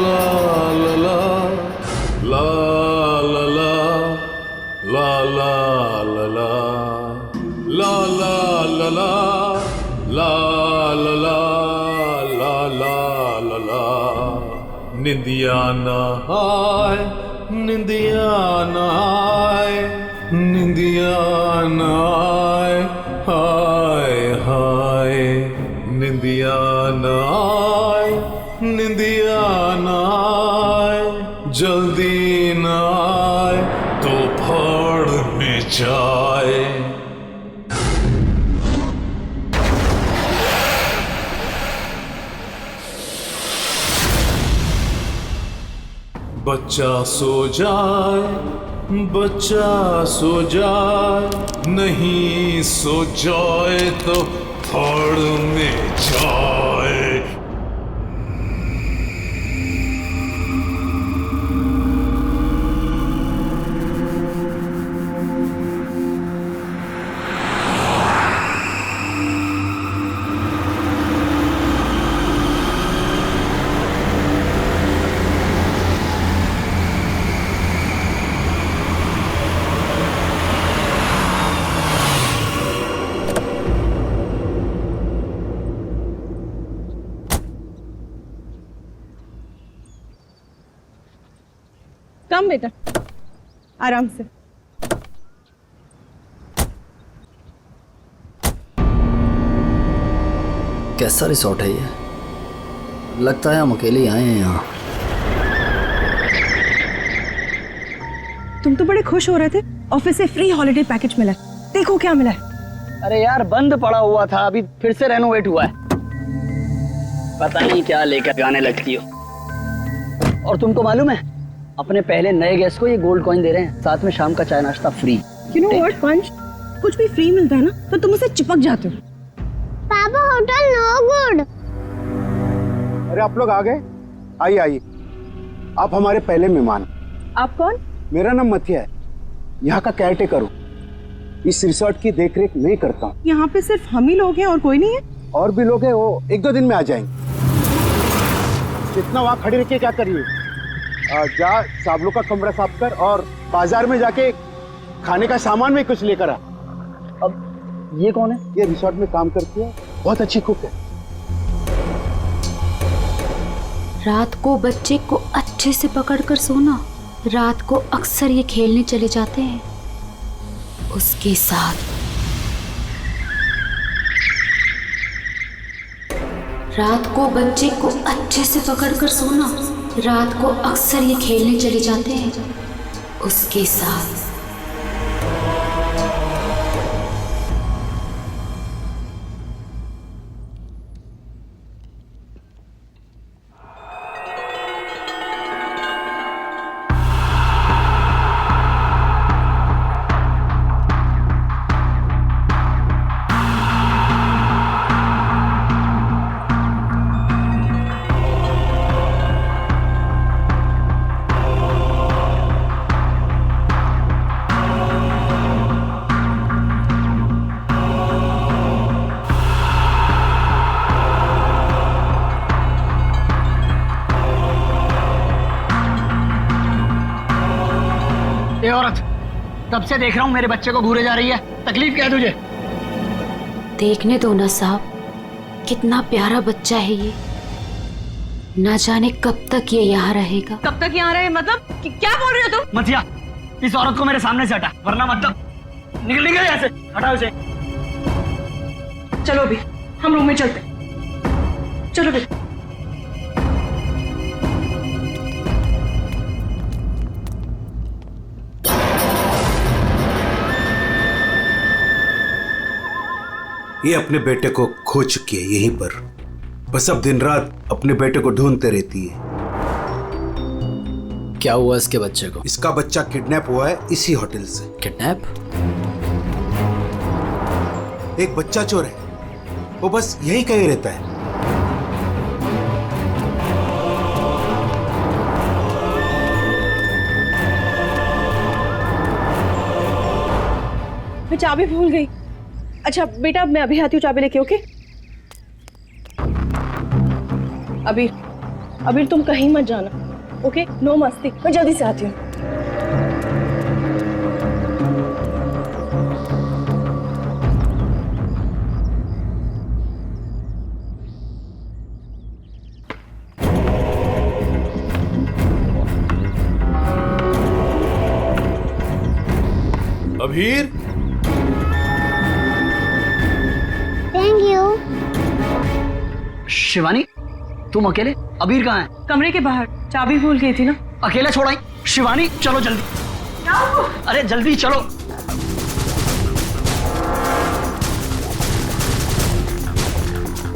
ला ला ला ला ला ला ला ला ला ला ला ला ला ला ला ला ला ला ला निंदिया ना आए निंदिया ना आए निंदिया ना आए हाय हाय निंदिया ना आए निंदिया ना आए जल्दी ना आए तो फाड़ में जाए। बच्चा सो जाए बच्चा सो जाए नहीं सो जाए तो फाड़ में जाए। कम बेटा, आराम से। कैसा रिसोर्ट है ये? लगता है हम अकेले आए हैं यहाँ। तुम तो बड़े खुश हो रहे थे, ऑफिस से फ्री हॉलिडे पैकेज मिला। देखो क्या मिला है। अरे यार बंद पड़ा हुआ था, अभी फिर से रेनोवेट हुआ है। पता नहीं क्या लेकर जाने लगती हो। और तुमको मालूम है अपने पहले नए गेस्ट को ये गोल्ड कॉइन दे रहे हैं, साथ में शाम का चाय नाश्ता फ्री। यू नो व्हाट पंच, कुछ भी फ्री मिलता है ना तो तुम उसे चिपक जाते हो। पापा होटल नो गुड। अरे आप लोग आ गए? आइए आइए, आप हमारे पहले मेहमान। आप कौन? मेरा नाम मथिया है, यहाँ का केयर टेकर हूँ। इस रिसोर्ट की देखरेख मैं करता हूँ। यहाँ पे सिर्फ हम ही लोग हैं और कोई नहीं है? और भी लोग हैं, वो 1-2 दिन में आ जाएंगे। इतना वहाँ खड़ी रह के क्या करिए, जा साबलों का कमरा साफ कर और बाजार में जाके खाने का सामान में कुछ लेकर आ। अब ये कौन है? ये रिसोर्ट में काम करती है, बहुत अच्छी कुक है। रात को बच्चे को अच्छे से पकड़कर सोना। रात को अक्सर ये खेलने चले जाते हैं उसके साथ। रात को बच्चे को अच्छे से पकड़कर सोना। रात को अक्सर ये खेलने चले जाते हैं उसके साथ। ये औरत, तब से देख रहा हूँ मेरे बच्चे को घूरे जा रही है। तकलीफ क्या है तुझे? देखने दो ना साहब, कितना प्यारा बच्चा है ये। ना जाने कब तक ये यहाँ रहेगा। कब तक यहाँ रहे मतलब? क्या बोल रहे हो तुम? मथिया, इस औरत को मेरे सामने से हटा, वरना मतलब निकल यहाँ से। हटाओ इसे। चलो अभी हम रूम में चलते। चलो बेटा। ये अपने बेटे को खो चुकी है यहीं पर, बस अब दिन रात अपने बेटे को ढूंढते रहती है। क्या हुआ इसके बच्चे को? इसका बच्चा किडनैप हुआ है इसी होटल से। किडनैप? एक बच्चा चोर है, वो बस यही कहीं रहता है। मैं चाबी भूल गई। अच्छा बेटा, मैं अभी आती हूँ, चाबी लेके। ओके? अभी अबीर तुम कहीं मत जाना, ओके? नो मस्ती, मैं जल्दी से आती हूँ। अबीर, थैंक यू। शिवानी, तुम अकेले? अबीर कहाँ है? कमरे के बाहर, चाबी भूल गई थी ना। अकेले छोड़ाई? शिवानी चलो जल्दी। अरे जल्दी चलो।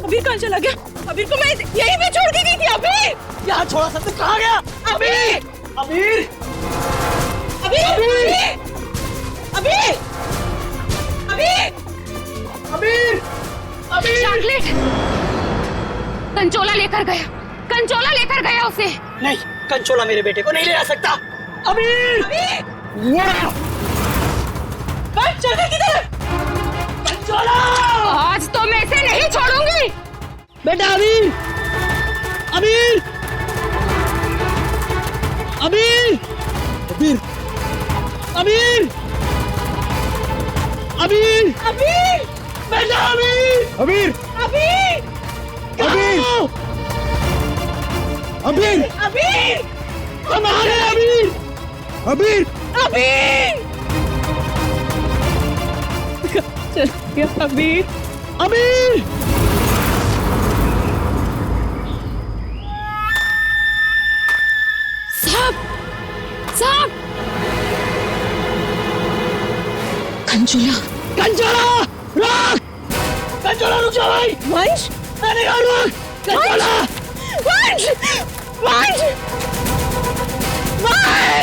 अबीर कहाँ चला गया? अबीर को मैं यहीं पे छोड़ के गई थी। अबीर यहाँ छोड़ा था तो कहाँ गया? अबीर अबीर! अबीर अबीर अबीर अबीर! अबीर! चॉकलेट कंचोला लेकर गया, कंचोला लेकर गया उसे। नहीं, कंचोला मेरे बेटे को नहीं ले जा सकता। अबीर! बस चल गई किधर? कंचोला! आज तो मैं इसे नहीं छोड़ूंगी। बेटा अबीर! अबीर! अबीर! अबीर! अबीर! अबीर! अबीर बेटा अबीर! अबीर! अबीर अबीर! अबीर! अबीर हमारे अबीर! अबीर! अबीर चल गया अबीर। अबीर! साहब, साहब, कंचोला, कंचोला! रुक! कंचोला रुक जा भाई! वंश मैंने कहा रुक! कंचोला! वंश वंश वंश वंश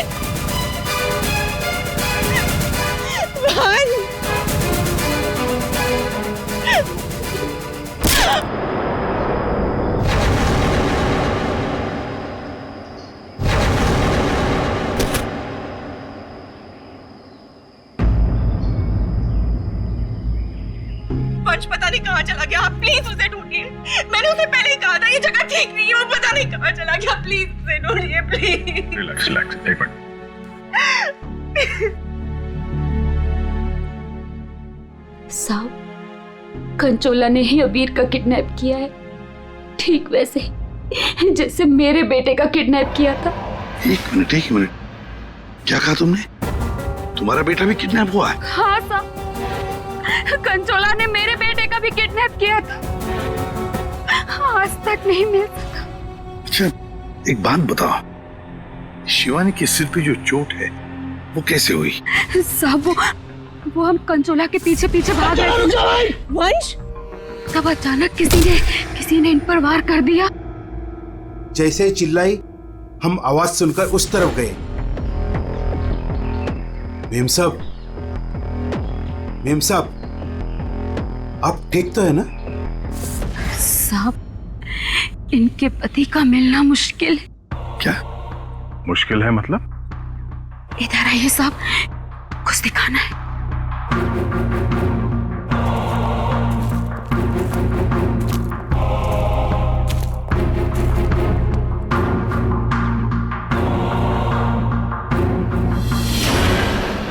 वंश पता नहीं कहाँ चला गया। आप प्लीज उसे ढूंढिए। मैंने उसे पहले ही कहा था ये जगह ठीक नहीं है और पता नहीं कहाँ चला गया। प्लीज उसे ढूंढिए प्लीज। रिलैक्स रिलैक्स, एक मिनट। साहब, कंचोला ने ही अबीर का किडनैप किया है, ठीक वैसे ही जैसे मेरे बेटे का किडनैप किया था। एक मिनट, क्या कहा तुमने? तुम्हारा बेटा भी किडनैप हुआ है? हाँ साहब, कंचोला ने मेरे बेटे का भी किडनैप किया था, आज तक नहीं मिल सका। अच्छा, एक बात बताओ, शिवानी के सिर पे जो चोट है वो कैसे हुई? साहब वो हम कंचोला के पीछे पीछे भाग रहे थे, वंश तब अचानक किसी ने इन पर वार कर दिया। जैसे ही चिल्लाई, हम आवाज सुनकर उस तरफ गए। मेम साहब, आप ठीक तो है ना? साहब, इनके पति का मिलना मुश्किल है। क्या मुश्किल है मतलब? इधर आइए साहब, कुछ दिखाना है।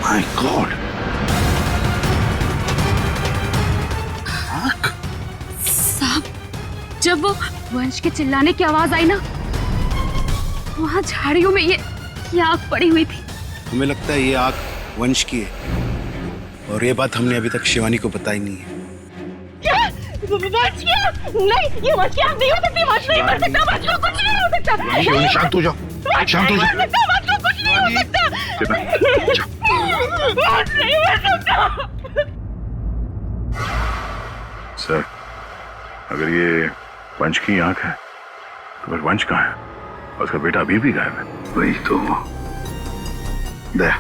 My God! साहब, जब वो वंश के चिल्लाने की आवाज आई ना, वहां झाड़ियों में ये आग पड़ी हुई थी। हमें लगता है ये आग वंश की है, और ये बात हमने अभी तक शिवानी को बताई नहीं है। क्या? वंश क्या? नहीं, ये वंश की आग नहीं हो सकती। वंश नहीं मर सकता। वंश को कुछ नहीं हो सकता। शिवानी, शांत हो जाओ, शांत हो जाओ। वंश को कुछ नहीं हो सकता। वंश नहीं मर सकता। सर, अगर ये वंश की आंख है तो फिर वंश कहाँ है? और उसका बेटा अभी भी गायब है। वही तो। दया,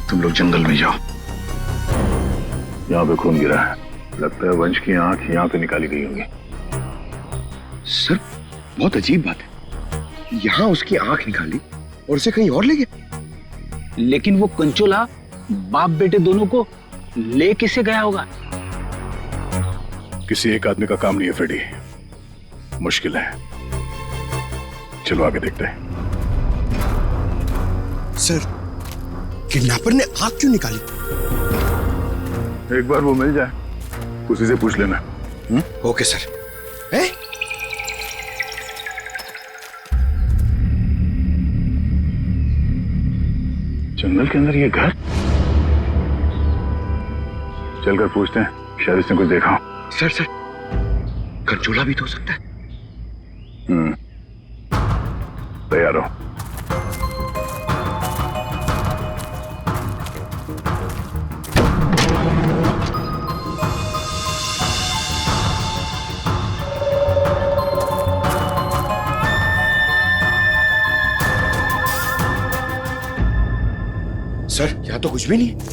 तुम लोग जंगल में जाओ। यहाँ पे खून गिरा है, लगता है वंश की आंख यहाँ पे निकाली गई होंगी। सर, बहुत अजीब बात है, यहाँ उसकी आंख निकाली और उसे कहीं और ले गया। लेकिन वो कंचोला बाप बेटे दोनों को ले किसे गया होगा? किसी एक आदमी का काम नहीं है फ्रेडी, मुश्किल है। चलो आगे देखते हैं। सर, किडनैपर ने आग क्यों निकाली? एक बार वो मिल जाए, उसी से पूछ लेना। Okay sir. जंगल के अंदर ये घर, चलकर पूछते हैं, शायद इसने कुछ देखा हो। सर, कंचोला भी तो हो सकता है। तैयार हो। सर, यहाँ तो कुछ भी नहीं है।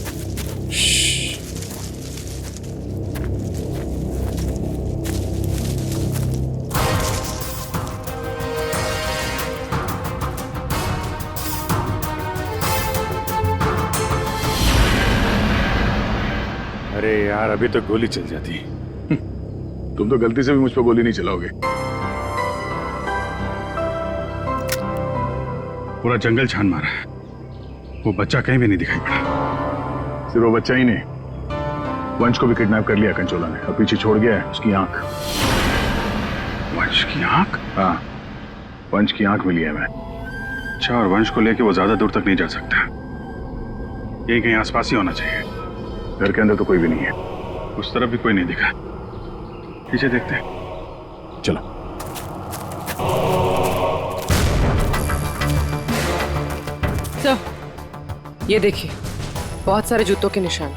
अरे यार, अभी तो गोली चल जाती। तुम तो गलती से भी मुझ पर गोली नहीं चलाओगे। पूरा जंगल छान मारा है, वो बच्चा कहीं भी नहीं दिखाई पड़ा। सिर्फ वो बच्चा ही नहीं, वंश को भी किडनैप कर लिया कंचोला ने, और पीछे छोड़ गया है उसकी आंख। वंश की आंख? हाँ, वंश की आंख मिली है मैं। अच्छा, और वंश को लेके वो ज्यादा दूर तक नहीं जा सकता, यही कहीं आसपास ही होना चाहिए। घर के अंदर तो कोई भी नहीं है, उस तरफ भी कोई नहीं दिखा। पीछे देखते हैं, चलो। सर, ये देखिए, बहुत सारे जूतों के निशान।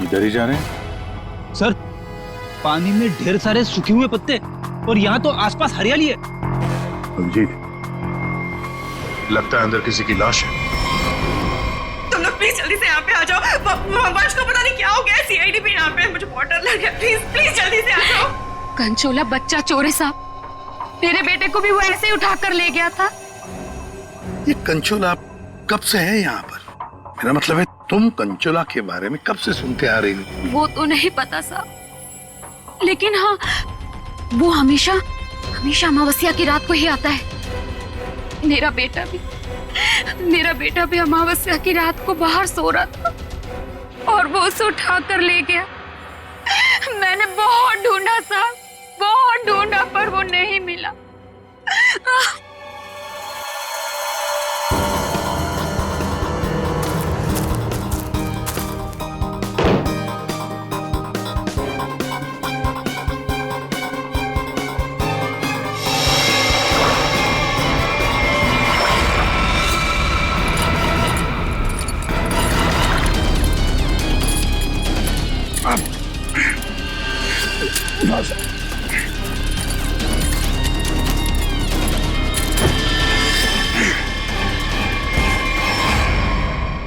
इधर ही जा रहे हैं? सर, पानी में ढेर सारे सूखे हुए पत्ते, और यहाँ तो आसपास हरियाली है। अभिजीत, लगता है अंदर किसी की लाश है। तुम लोग प्लीज जल्दी से यहाँ पे आ जाओ। वंश को पता नहीं क्या हो गया, सीआईडी भी यहाँ पे है, मुझे बहुत डर लग गया। प्लीज जल्दी से आ जाओ। कंचोला बच्चा चोर है साहब, मेरे बेटे को भी वो ऐसे ही उठा कर ले गया था। ये कंचोला कब से है यहाँ पर? मेरा मतलब है, तुम कंचोला के बारे में कब से सुनते आ रही हो? वो तो नहीं पता साहब, लेकिन हाँ, वो हमेशा अमावस्या की रात को ही आता है। मेरा बेटा भी अमावस्या की रात को बाहर सो रहा था और वो उसे उठा कर ले गया। मैंने बहुत ढूंढा साहब, बहुत ढूंढा, पर वो नहीं मिला।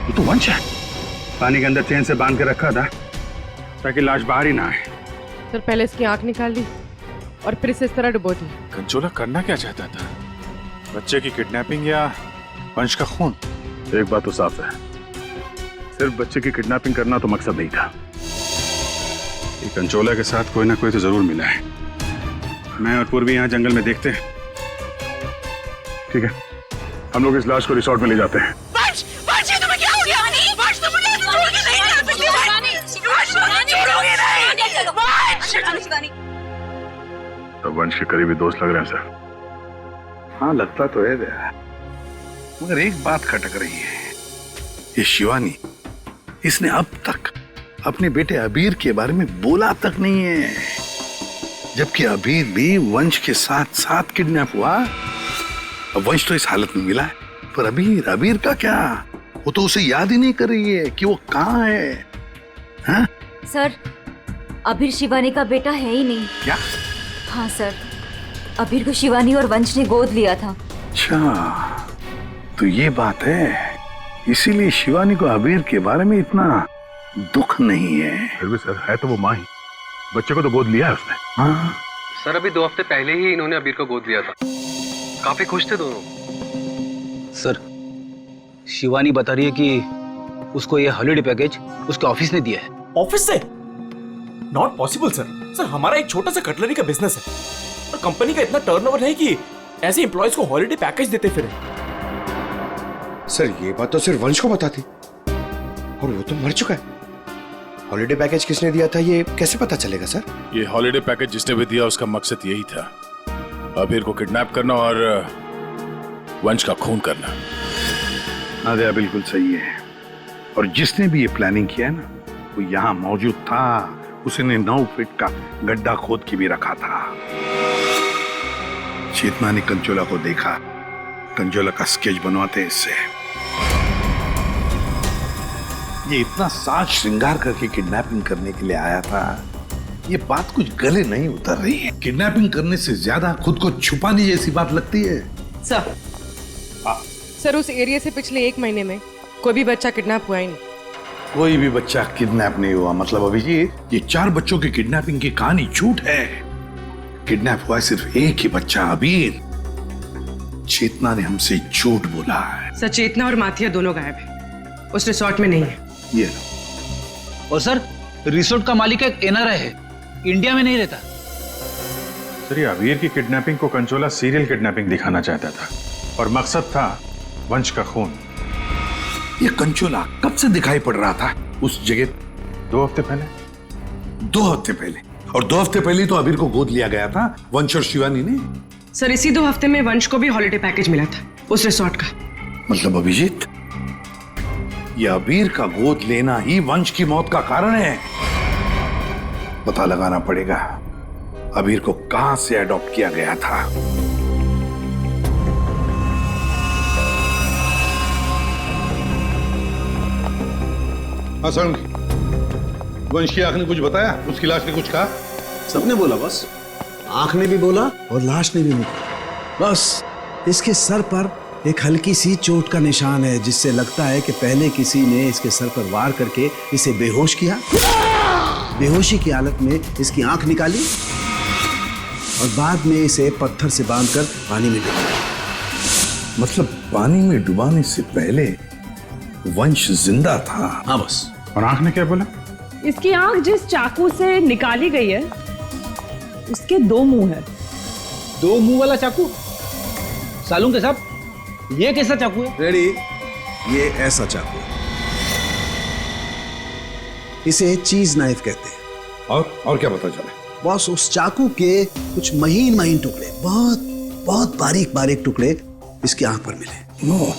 ये तो वंश है। पानी के अंदर चेन से बांध के रखा था ताकि लाश बाहर ही ना आए। सर, पहले इसकी आंख निकाल ली और फिर इसे इस तरह डुबो दी। कंचोला करना क्या चाहता था? बच्चे की किडनैपिंग या वंश का खून? एक बात तो साफ है, सिर्फ बच्चे की किडनैपिंग करना तो मकसद नहीं था। ये कंचोला के साथ कोई ना कोई तो जरूर मिला है। मैं और पूर्वी यहाँ जंगल में देखते हैं। ठीक है, हम लोग इस लाश को रिसोर्ट में ले जाते हैं। वंश, ये तुम्हें क्या हो गया? वंश, तुम मुझे छोड़ के नहीं जा सकते। वंश, मुझे छोड़ोगे नहीं। तो वंश के करीबी दोस्त लग रहे हैं सर। हाँ, लगता तो है दया, मगर एक बात खटक रही है। ये शिवानी, इसने अब तक अपने बेटे अबीर के बारे में बोला तक नहीं है, जबकि अबीर भी वंश के साथ साथ किडनैप हुआ। अब वंश तो इस हालत में मिला है, पर अबीर का क्या? वो तो उसे याद ही नहीं कर रही है कि वो कहाँ है। हाँ? सर, अबीर शिवानी का बेटा है ही नहीं। क्या? हाँ सर, अबीर को शिवानी और वंश ने गोद लिया था। अच्छा, तो ये बात है, इसीलिए शिवानी को अबीर के बारे में इतना दुख नहीं है। फिर भी सर, है तो वो माँ ही, बच्चे को तो गोद लिया है उसने। हाँ सर, अभी 2 हफ्ते पहले ही इन्होंने अबीर को गोद लिया था। काफी खुश थे दोनों। सर, शिवानी बता रही है कि उसको ये हॉलिडे पैकेज उसके ऑफिस ने दिया है। ऑफिस से? Not possible sir. सर हमारा एक छोटा सा कटलरी का बिजनेस है और कंपनी का इतना टर्नओवर है कि ऐसे एम्प्लॉयज को हॉलिडे पैकेज देते फिरे। सर ये बात तो सिर्फ वंश को पता थी और वो तो मर चुका है। हॉलिडे पैकेज किसने दिया था ये कैसे पता चलेगा सर? ये हॉलिडे पैकेज जिसने भी दिया उसका मकसद यही था, अबीर को किडनैप करना और वंश का खून करना। नादिया बिल्कुल सही है, और जिसने भी ये प्लानिंग किया है ना वो यहाँ मौजूद था। उसने 9 फीट का गड्ढा खोद के भी रखा था। चेतना ने कंचोला को देखा, कंचोला का स्केच बनवाते इससे। ये इतना साज श्रृंगार करके किडनैपिंग करने के लिए आया था, ये बात कुछ गले नहीं उतर रही है। किडनैपिंग करने से ज्यादा खुद को छुपाने जैसी बात लगती है। सर उस एरिया से पिछले 1 महीने में कोई भी बच्चा किडनैप हुआ ही नहीं। कोई भी बच्चा किडनैप नहीं हुआ मतलब अभिजीत ये 4 बच्चों की किडनैपिंग की कहानी झूठ है। किडनैप हुआ सिर्फ एक ही बच्चा, अबीर। चेतना ने हमसे झूठ बोला है। सर चेतना और माथिया दोनों गायब है, उस रिसोर्ट में नहीं है। ये लो। और सर रिसोर्ट का मालिक एक एनआरआई है, इंडिया में नहीं रहता। सर ये अबीर की किडनैपिंग को कंचोला सीरियल किडनैपिंग दिखाना चाहता था और मकसद था वंश का खून। ये कंचोला कब से दिखाई पड़ रहा था उस जगह? 2 हफ्ते पहले। 2 हफ्ते पहले? और 2 हफ्ते पहले तो अबीर को गोद लिया गया था वंश और शिवानी ने। सर इसी 2 हफ्ते में वंश को भी हॉलिडे पैकेज मिला था उस रिसोर्ट का। मतलब अभिजीत ये अबीर का गोद लेना ही वंश की मौत का कारण है। पता लगाना पड़ेगा अबीर को कहां से अडॉप्ट किया गया था। हाँ वंश की आंख ने कुछ बताया? उसकी लाश ने कुछ कहा? सबने बोला बस, आंख ने भी बोला और लाश ने भी नहीं बोला। बस इसके सर पर एक हल्की सी चोट का निशान है, जिससे लगता है कि पहले किसी ने इसके सर पर वार करके इसे बेहोश किया। बेहोशी की हालत में इसकी आंख निकाली और बाद में इसे पत्थर से बांधकर पानी में डुबाया। मतलब पानी में डुबाने से पहले वंश जिंदा था? हाँ बस। और आंख ने क्या बोला? इसकी आंख जिस चाकू से निकाली गई है उसके 2 मुंह है। 2 मुंह वाला चाकू? सालून के साहब ये कैसा चाकू है? रेडी, ये ऐसा चाकू है, इसे चीज नाइफ कहते हैं। और क्या पता चला? बॉस उस चाकू के कुछ महीन महीन टुकड़े, बहुत बहुत बारीक बारीक टुकड़े इसकी आंख पर मिले। नो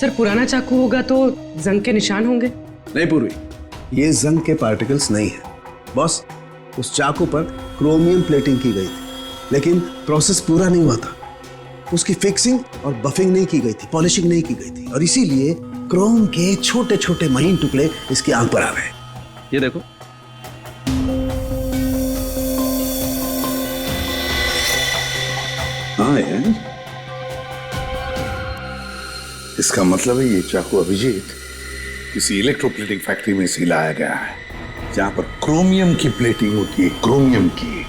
सर पुराना चाकू होगा तो जंग के निशान होंगे। नहीं पूर्वी, ये जंग के पार्टिकल्स नहीं है बॉस। उस चाकू पर क्रोमियम प्लेटिंग की गई थी, लेकिन प्रोसेस पूरा नहीं हुआ था। उसकी फिक्सिंग और बफिंग नहीं की गई थी, पॉलिशिंग नहीं की गई थी, और इसीलिए क्रोम के छोटे छोटे महीन टुकड़े इसकी आंख पर आ गए। ये देखो। हाँ यार, इसका मतलब है ये चाकू अभिजीत किसी इलेक्ट्रोप्लेटिंग फैक्ट्री में से लाया गया है, जहां पर क्रोमियम की प्लेटिंग होती है, क्रोमियम की।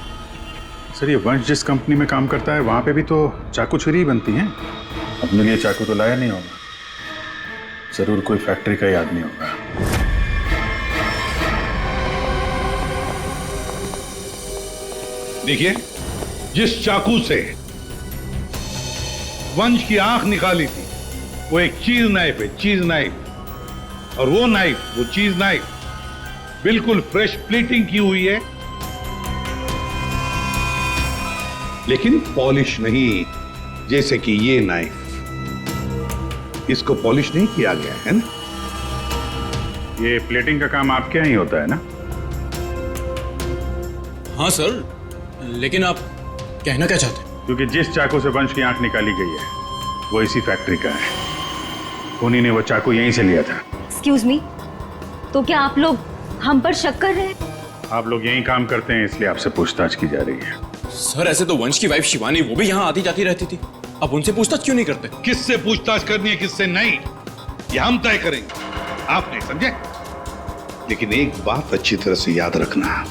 सर ये वंश जिस कंपनी में काम करता है वहां पे भी तो चाकू छुरी ही बनती हैं। अपने लिए चाकू तो लाया नहीं होगा, जरूर कोई फैक्ट्री का ही आदमी होगा। देखिए, जिस चाकू से वंश की आंख निकाली थी वो एक चीज नाइफ है, चीज नाइफ। और वो नाइफ, वो चीज नाइफ बिल्कुल फ्रेश प्लेटिंग की हुई है, लेकिन पॉलिश नहीं, जैसे कि ये नाइफ। इसको पॉलिश नहीं किया गया है ना। ये प्लेटिंग का काम आपके यहाँ ही होता है ना? हाँ सर, लेकिन आप कहना क्या चाहते हैं? क्योंकि जिस चाकू से वंश की आंख निकाली गई है वो इसी फैक्ट्री का है। उन्हीं ने वो चाकू यहीं से लिया था। एक्सक्यूज मी, तो क्या आप लोग हम पर शक कर रहे हैं? आप लोग यहीं काम करते हैं इसलिए आपसे पूछताछ की जा रही है। सर ऐसे तो वंश की वाइफ शिवानी वो भी यहाँ आती जाती रहती थी, अब उनसे पूछताछ क्यों नहीं करते? किससे पूछताछ करनी है किससे नहीं, ये हम तय करेंगे, आप नहीं समझे। लेकिन एक बात अच्छी तरह से याद रखना,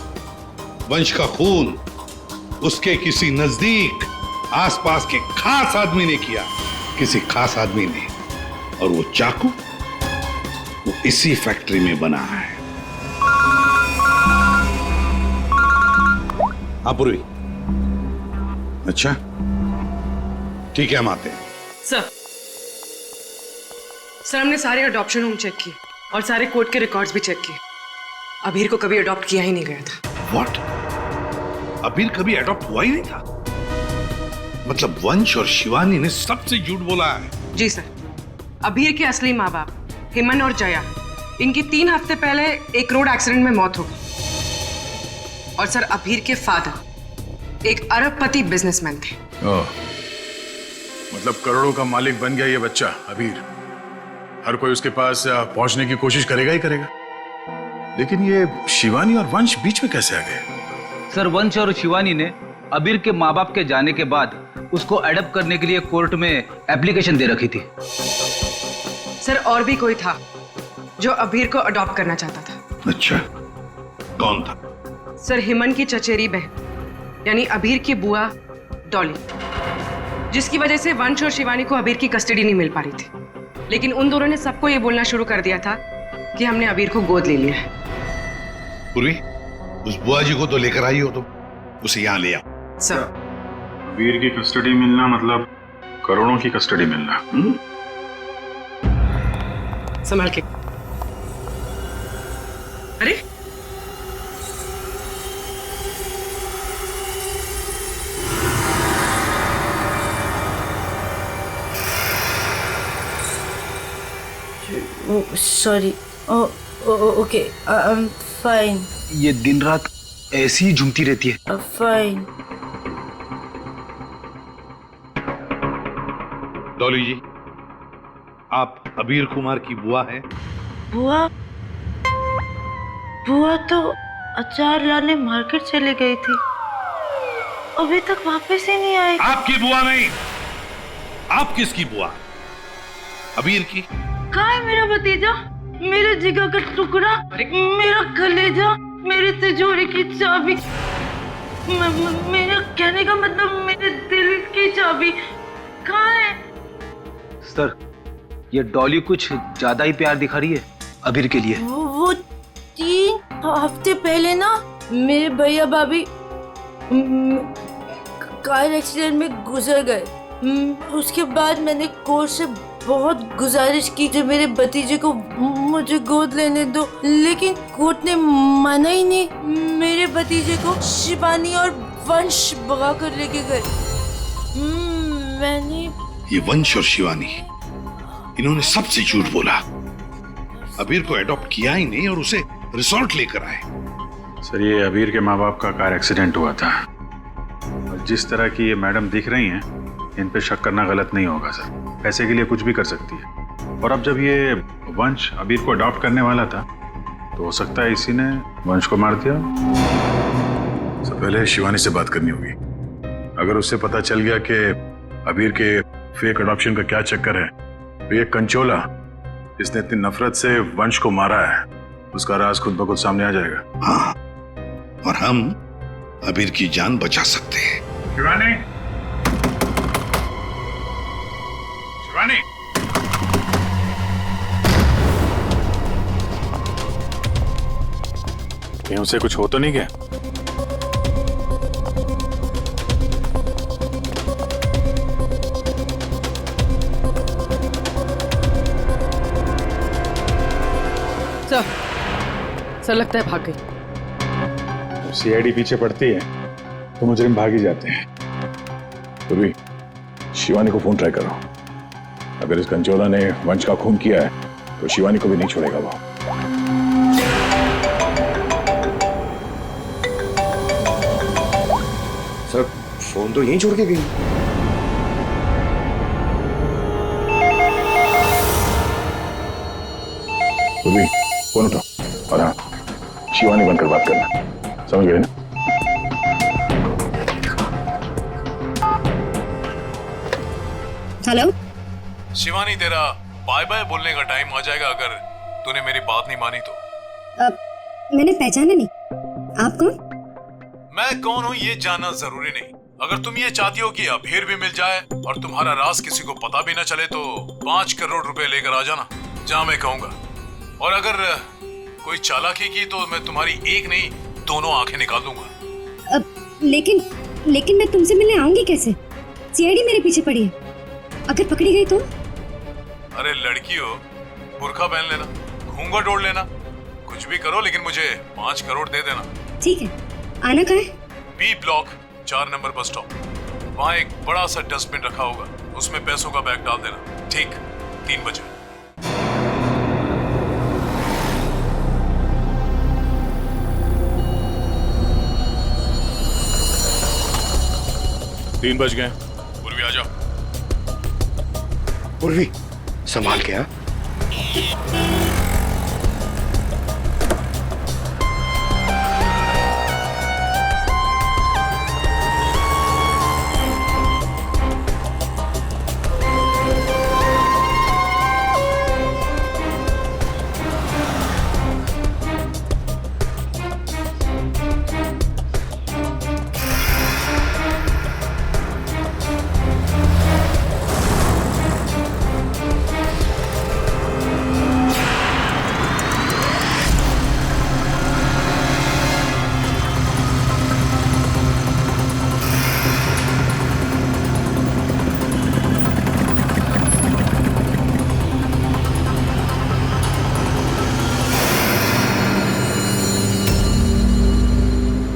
वंश का खून उसके किसी नजदीक आसपास के खास आदमी ने किया, किसी खास आदमी ने। और वो चाकू वो इसी फैक्ट्री में बना है। हाँ पूर्वी। अच्छा ठीक है, हम आते हैं। सर हमने सारे अडॉप्शन होम चेक किए और सारे कोर्ट के रिकॉर्ड्स भी चेक किए। अबीर को कभी अडॉप्ट किया ही नहीं गया था। व्हाट? अबीर कभी अडॉप्ट हुआ ही नहीं था? मतलब वंश और शिवानी ने सबसे झूठ बोला है। जी सर, अबीर के असली माँ बाप हेमन और जया, इनकी 3 हफ्ते पहले एक रोड एक्सीडेंट में मौत हो गई। और सर अबीर के फादर एक अरबपति बिजनेसमैन थे। ओह, मतलब करोड़ों का मालिक बन गया ये बच्चा अबीर। हर कोई उसके पास पहुंचने की कोशिश करेगा ही करेगा। लेकिन ये शिवानी और वंश बीच में कैसे आ गए? सर वंश और शिवानी ने अबीर के माँ बाप के जाने के बाद उसको अडॉप्ट करने के लिए कोर्ट में एप्लीकेशन दे रखी थी। सर और भी कोई था जो अबीर को अडॉप्ट करना चाहता था। अच्छा, कौन था? सर हेमन की चचेरी बहन यानी अबीर की बुआ डॉली, जिसकी वजह से वंश और शिवानी को अबीर की कस्टडी नहीं मिल पा रही थी। लेकिन उन दोनों ने सबको ये बोलना शुरू कर दिया था कि हमने अबीर को गोद ले लिया है। पूर्वी, उस बुआ जी को तो लेकर आई हो तुम, उसे यहाँ ले आओ। सर अबीर की कस्टडी मिलना मतलब करोड़ों की कस्टडी मिलना। संभाल के। अरे sorry. Okay, I am fine. ये दिन रात ऐसी ही झूमती रहती है। फाइन। डॉली जी, आप अबीर कुमार की बुआ हैं? बुआ? बुआ तो अचार लाने मार्केट चली गई थी, अभी तक वापस ही नहीं आई। आपकी बुआ नहीं। आप किसकी बुआ? अबीर की? कहाँ है मेरा भतीजा, मेरे जिगर का टुकड़ा, मेरा कलेजा, मेरी तिजोरी की चाबी, मेरा कहने का मतलब मेरे दिल की चाबी कहाँ है? सर ये डॉली कुछ ज्यादा ही प्यार दिखा रही है अबीर के लिए। वो 3 हफ्ते पहले ना मेरे भैया भाभी कार एक्सीडेंट में गुजर गए। उसके बाद मैंने कोर्ट से बहुत गुजारिश की कि मेरे भतीजे को मुझे गोद लेने दो, लेकिन कोर्ट ने माना ही नहीं। मेरे भतीजे को शिवानी और वंश भगा कर लेके गए। मैंने ये वंश और शिवानी, इन्होंने सबसे झूठ बोला। अबीर को एडॉप्ट किया ही नहीं और उसे रिसोर्ट लेकर आए। सर ये अबीर के माँ बाप का कार एक्सीडेंट हुआ था और जिस तरह की ये मैडम दिख रही हैं, इन पे शक करना गलत नहीं होगा सर। पैसे के लिए कुछ भी कर सकती है। और अब जब ये वंश अबीर को अडॉप्ट करने वाला था तो हो सकता है इसी ने वंश को मार दिया। सबसे पहले शिवानी से बात करनी होगी। अगर उससे पता चल गया कि अबीर के फेक अडॉप्शन का क्या चक्कर है तो ये कंचोला जिसने इतनी नफरत से वंश को मारा है, उसका राज खुद ब खुद सामने आ जाएगा। हाँ, और हम अबीर की जान बचा सकते हैं। शिवानी, शिवानी, कहीं उसे कुछ हो तो नहीं गया? सर लगता है भाग गई। सीआईडी पीछे पड़ती है तो मुजरिम भाग ही जाते हैं। तो भी शिवानी को फोन ट्राई करो। अगर इस कंचोला ने वंश का खून किया है तो शिवानी को भी नहीं छोड़ेगा वो। सर फोन तो यहीं छोड़ के गई। तो भी फोन उठाओ और हाँ, शिवानी बनकर बात करना, समझ गए ना? हेलो शिवानी, तेरा बाय बाय बोलने का टाइम आ जाएगा अगर तूने मेरी बात नहीं मानी तो। मैंने पहचाना नहीं, आप कौन? मैं कौन हूँ ये जानना जरूरी नहीं। अगर तुम ये चाहती हो कि अबीर भी मिल जाए और तुम्हारा राज किसी को पता भी ना चले तो 5 करोड़ रुपए लेकर आ जाना, जहाँ मैं कहूँगा। और अगर कोई चालाकी की तो मैं तुम्हारी एक नहीं 2 आंखें निकाल दूंगा। लेकिन मैं तुमसे मिलने आऊंगी कैसे? सीआईडी मेरे पीछे पड़ी है। अगर पकड़ी गई तो? अरे लड़की हो, बुर्का पहन लेना, घूंघट ओढ़ लेना, कुछ भी करो लेकिन मुझे 5 करोड़ दे देना। ठीक है। आना कहाँ है? B block 4 number bus stop. वहाँ एक बड़ा सा डस्टबिन रखा होगा, उसमें पैसों का बैग डाल देना। ठीक 3 बजे। तीन बज गए। पूर्वी आ जाओ। पूर्वी संभाल के। हाँ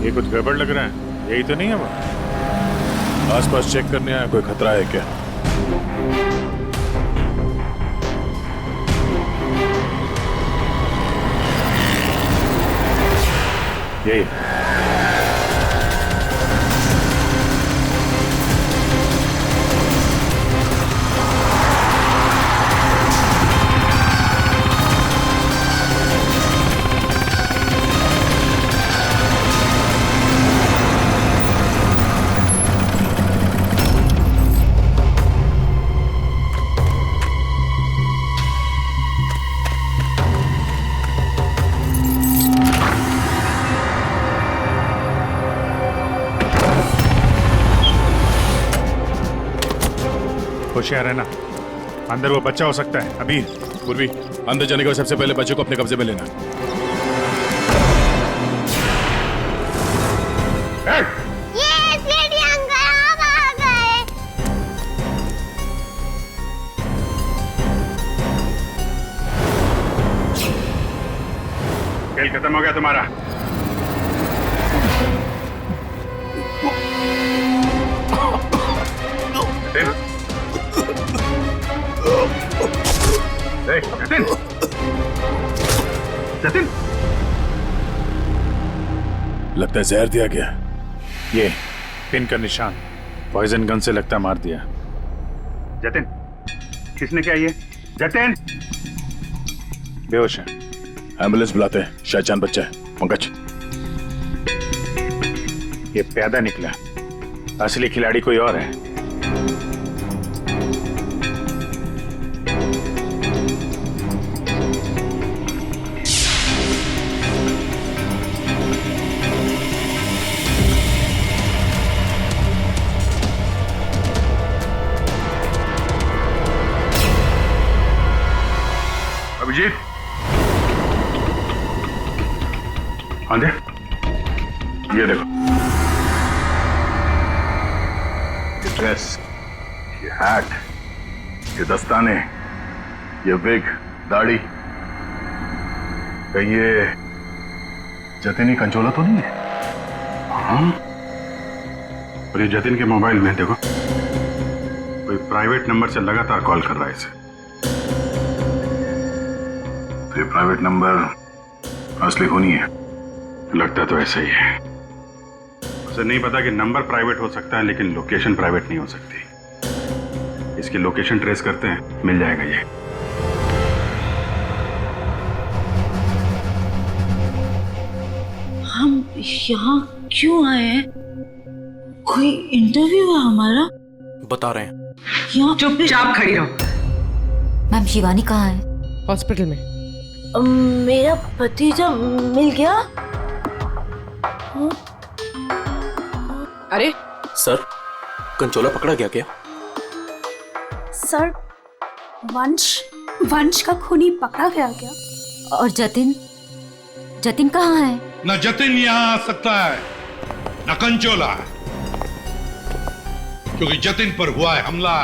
ये कुछ गड़बड़ लग रहा है, यही तो नहीं है वो? आसपास चेक करने आया, कोई खतरा है क्या? यही होशियार है ना, अंदर वो बच्चा हो सकता है। अभी पूर्वी, अंदर जाने के बाद सबसे पहले बच्चे को अपने कब्जे में लेना। खेल खत्म हो गया तुम्हारा। जतिन, जतिन, लगता है जहर दिया गया। ये पिन का निशान पॉइजन गन से लगता मार दिया। जतिन, किसने किया ये? जतिन बेहोश है, एम्बुलेंस बुलाते हैं, शायद जान बच्चा है। पंकज, ये पैदा निकला, असली खिलाड़ी कोई और है। अभिजीत, हाँ दे, ये देखो, ये ड्रेस, ये हैट, ये दस्ताने, ये विग, दाढ़ी, कहीं ये जतिन ही कंचोला तो नहीं है? हाँ, और ये जतिन के मोबाइल में देखो, कोई प्राइवेट नंबर से लगातार कॉल कर रहा है इसे। ये प्राइवेट नंबर असली होनी है, लगता तो ऐसा ही है। उसे नहीं पता कि नंबर प्राइवेट हो सकता है लेकिन लोकेशन प्राइवेट नहीं हो सकती। इसकी लोकेशन ट्रेस करते हैं, मिल जाएगा ये। हम यहाँ क्यों आए हैं? कोई इंटरव्यू है हमारा? बता रहे हैं। यहाँ चुपचाप खड़ी रहो। मैम शिवानी कहाँ है? हॉस्पिटल में। मेरा भतीजा मिल गया? अरे सर, कंचोला पकड़ा गया क्या? सर, वंश का खूनी पकड़ा गया क्या? और जतिन? जतिन कहाँ है? ना जतिन यहाँ आ सकता है, न कंचोला, क्योंकि जतिन पर हुआ है हमला।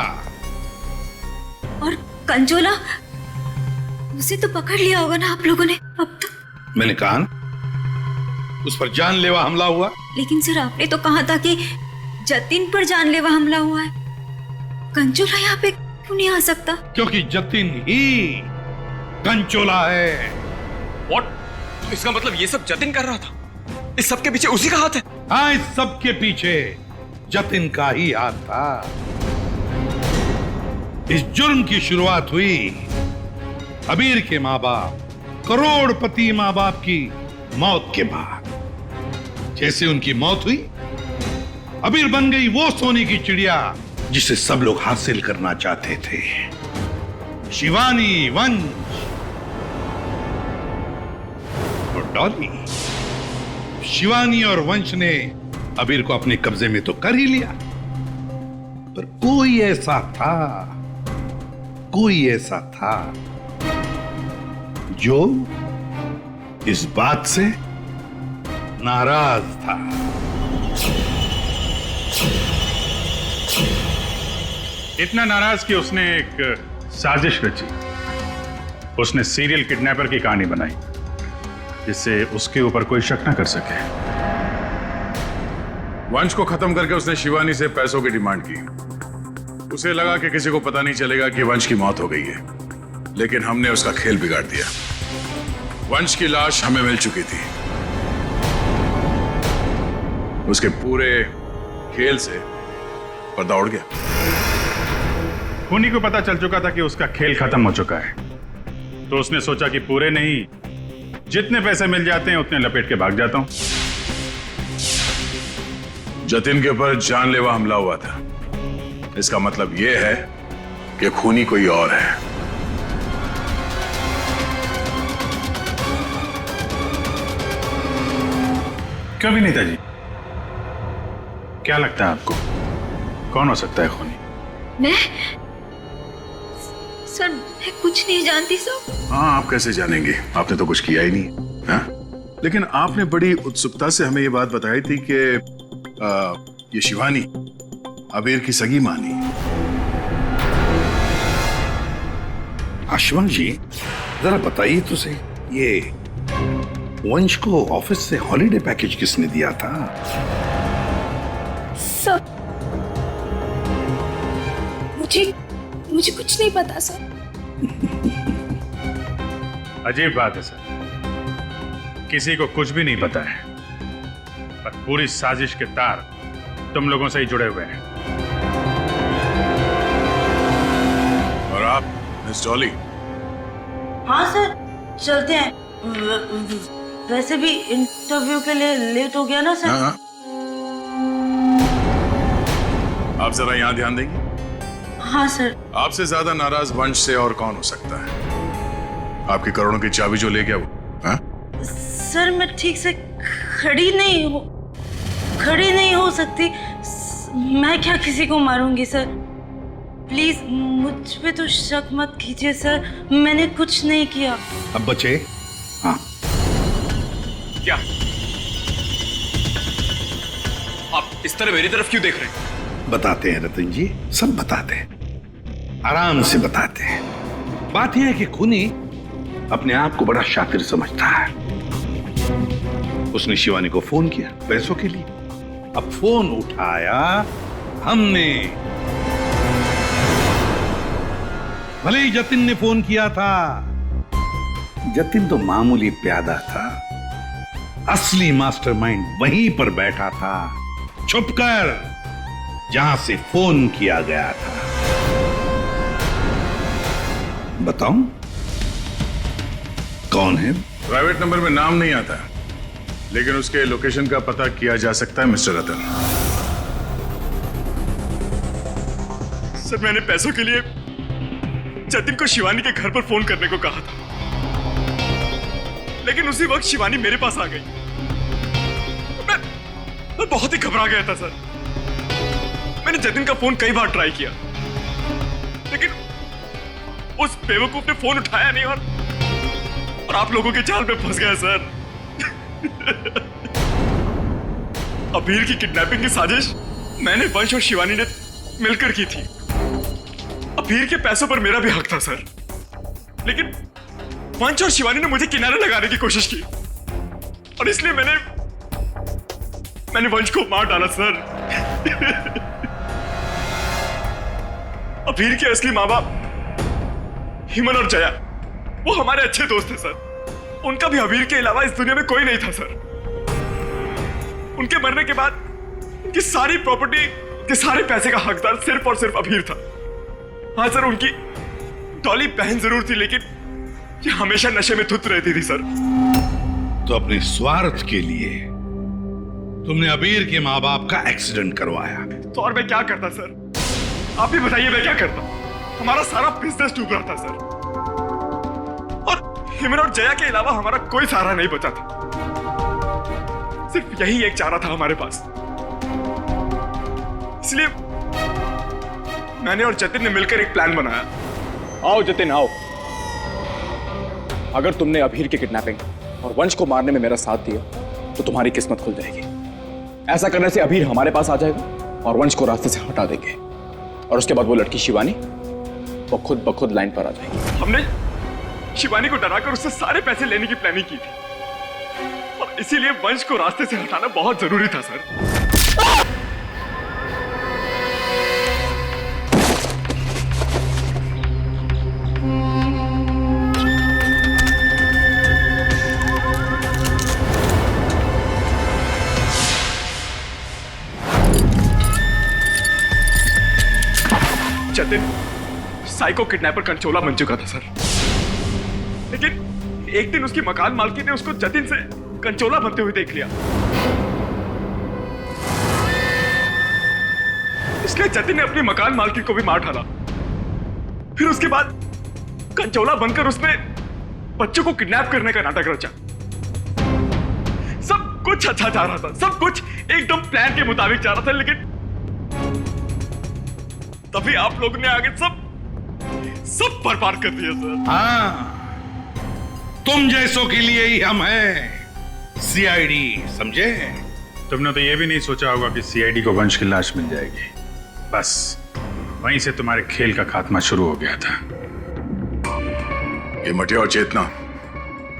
और कंचोला, उसे तो पकड़ लिया होगा ना आप लोगों ने अब तो। मैंने कहा ना, उस पर जानलेवा हमला हुआ। लेकिन सर आपने तो कहा था कि जतिन पर जानलेवा हमला हुआ है। कंचोला यहाँ पे क्यों नहीं आ सकता? क्योंकि जतिन ही कंचोला है। What? तो इसका मतलब ये सब जतिन कर रहा था? इस सब के पीछे उसी का हाथ है? हाँ, इस सब के पीछे जतिन का ही हाथ था। इस जुर्म की शुरुआत हुई अबीर के माँ बाप, करोड़पति माँ बाप की मौत के बाद। जैसे उनकी मौत हुई, अबीर बन गई वो सोने की चिड़िया जिसे सब लोग हासिल करना चाहते थे, शिवानी, वंश और डॉली। शिवानी और वंश ने अबीर को अपने कब्जे में तो कर ही लिया, पर कोई ऐसा था जो इस बात से नाराज था। इतना नाराज कि उसने एक साजिश रची। उसने सीरियल किडनैपर की कहानी बनाई जिससे उसके ऊपर कोई शक न कर सके। वंश को खत्म करके उसने शिवानी से पैसों की डिमांड की। उसे लगा कि किसी को पता नहीं चलेगा कि वंश की मौत हो गई है, लेकिन हमने उसका खेल बिगाड़ दिया। वंश की लाश हमें मिल चुकी थी। उसके पूरे खेल से पर्दा उड़ गया। खूनी को पता चल चुका था कि उसका खेल खत्म हो चुका है, तो उसने सोचा कि पूरे नहीं, जितने पैसे मिल जाते हैं उतने लपेट के भाग जाता हूं। जतिन के ऊपर जानलेवा हमला हुआ था। इसका मतलब यह है कि खूनी कोई और है। कभी नहीं था जी। क्या लगता है आपको, कौन हो सकता है खूनी? मैं सर, मैं कुछ नहीं जानती सर। हाँ, आप कैसे जानेंगे? आपने तो कुछ किया ही नहीं। हाँ? लेकिन आपने बड़ी उत्सुकता से हमें ये बात बताई थी कि ये शिवानी अबीर की सगी मानी। आशुमान जी, जरा बताइए तो सही, ये वंश को ऑफिस से हॉलिडे पैकेज किसने दिया था? सर, मुझे कुछ नहीं पता सर। अजीब बात है सर, किसी को कुछ भी नहीं पता है, पर पूरी साजिश के तार तुम लोगों से ही जुड़े हुए हैं। और आप मिस डॉली? हाँ सर, चलते हैं। वैसे भी इंटरव्यू के लिए लेट हो गया ना सर। हाँ। आप जरा यहाँ ध्यान देंगे? हाँ सर। आपसे ज्यादा नाराज वंश से और कौन हो सकता है? आपकी करोड़ों की चाबी जो ले गया वो। हाँ? सर, मैं ठीक से खड़ी नहीं हो सकती। मैं क्या किसी को मारूंगी सर? प्लीज मुझ पे तो शक मत कीजिए सर, मैंने कुछ नहीं किया। अब बचे? हाँ। क्या आप इस तरह मेरी तरफ क्यों देख रहे हैं? बताते हैं रतन जी, सब बताते हैं, आराम से बताते हैं। बात यह है कि खूनी अपने आप को बड़ा शातिर समझता है। उसने शिवानी को फोन किया पैसों के लिए। अब फोन उठाया हमने। भले ही जतिन ने फोन किया था, जतिन तो मामूली प्यादा था, असली मास्टरमाइंड वहीं पर बैठा था, छुपकर, जहां से फोन किया गया था। बताऊं कौन है? प्राइवेट नंबर में नाम नहीं आता, लेकिन उसके लोकेशन का पता किया जा सकता है मिस्टर रतन। सर, मैंने पैसों के लिए जतिन को शिवानी के घर पर फोन करने को कहा था, लेकिन उसी वक्त शिवानी मेरे पास आ गई। मैं बहुत ही घबरा गया था सर। मैंने जतिन का फोन कई बार ट्राई किया, लेकिन उस बेवकूफ ने फोन उठाया नहीं और आप लोगों के जाल में फंस गया सर। अबीर की किडनैपिंग की साजिश मैंने, वंश और शिवानी ने मिलकर की थी। अबीर के पैसों पर मेरा भी हक था सर, लेकिन वंश और शिवानी ने मुझे किनारे लगाने की कोशिश की और इसलिए मैंने वंश को मार डाला सर। अबीर के असली माँ बाप हिमन और जया वो हमारे अच्छे दोस्त थे सर। उनका भी अबीर के अलावा इस दुनिया में कोई नहीं था सर। उनके मरने के बाद उनकी सारी प्रॉपर्टी के सारे पैसे का हकदार सिर्फ और सिर्फ अबीर था। हाँ सर, उनकी डॉली बहन जरूर थी, लेकिन ये हमेशा नशे में धुत रहती थी सर। तो अपने स्वार्थ के लिए तुमने अबीर के माँ बाप का एक्सीडेंट करवाया। तो और मैं क्या करता सर? आप ही बताइए मैं क्या करता? हमारा सारा बिजनेस डूब रहा था सर, और हिमन और जया के अलावा हमारा कोई सहारा नहीं बचा था। सिर्फ यही एक चारा था हमारे पास, इसलिए मैंने और जतिन ने मिलकर एक प्लान बनाया। आओ जतिन आओ। अगर तुमने अबीर की किडनैपिंग और वंश को मारने में मेरा साथ दिया तो तुम्हारी किस्मत खुल जाएगी। ऐसा करने से अबीर हमारे पास आ जाएगा और वंश को रास्ते से हटा देंगे, और उसके बाद वो लड़की शिवानी वो खुद ब खुद लाइन पर आ जाएगी। हमने शिवानी को डराकर उससे सारे पैसे लेने की प्लानिंग की थी, और इसीलिए वंश को रास्ते से हटाना बहुत जरूरी था सर। जतिन साइको किडनैपर कंचोला बन चुका था सर, लेकिन एक दिन उसकी मकान मालकिन ने उसको जतिन से कंचोला बनते हुए देख लिया। इसलिए जतिन ने अपनी मकान मालकिन को भी मार डाला। फिर उसके बाद कंचोला बनकर उसने बच्चों को किडनैप करने का नाटक रचा। सब कुछ अच्छा जा रहा था, सब कुछ एकदम प्लान के मुताबिक जा रहा था, लेकिन तभी आप लोगों ने आगे सब बर्बाद कर दिया सर। हाँ, तुम जैसों के लिए ही हम हैं, सीआईडी, समझे? तुमने तो ये भी नहीं सोचा होगा कि सीआईडी को वंश की लाश मिल जाएगी। बस वहीं से तुम्हारे खेल का खात्मा शुरू हो गया था। ये मटिया और चेतना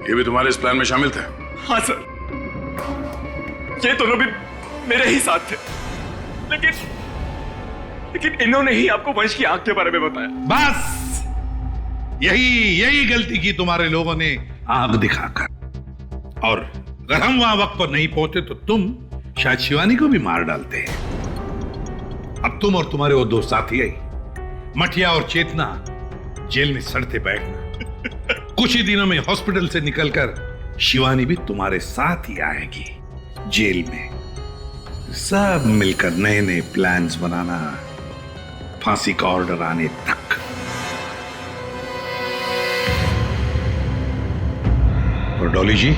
ये भी तुम्हारे इस प्लान में शामिल थे? हाँ सर, ये दोनों भी मेरे ही साथ थे, लेकिन इन्होंने ही आपको वंश की आंख के बारे में बताया। बस यही गलती की तुम्हारे लोगों ने आग दिखाकर, और अगर हम वहां वक्त पर नहीं पहुंचे तो तुम शायद शिवानी को भी मार डालते हैं। अब तुम और तुम्हारे वो दो साथी आई मटिया और चेतना जेल में सड़ते बैठना। कुछ ही दिनों में हॉस्पिटल से निकलकर शिवानी भी तुम्हारे साथ ही आएगी जेल में। सब मिलकर नए नए प्लान्स बनाना, फांसी का ऑर्डर आने तक। और डॉली जी,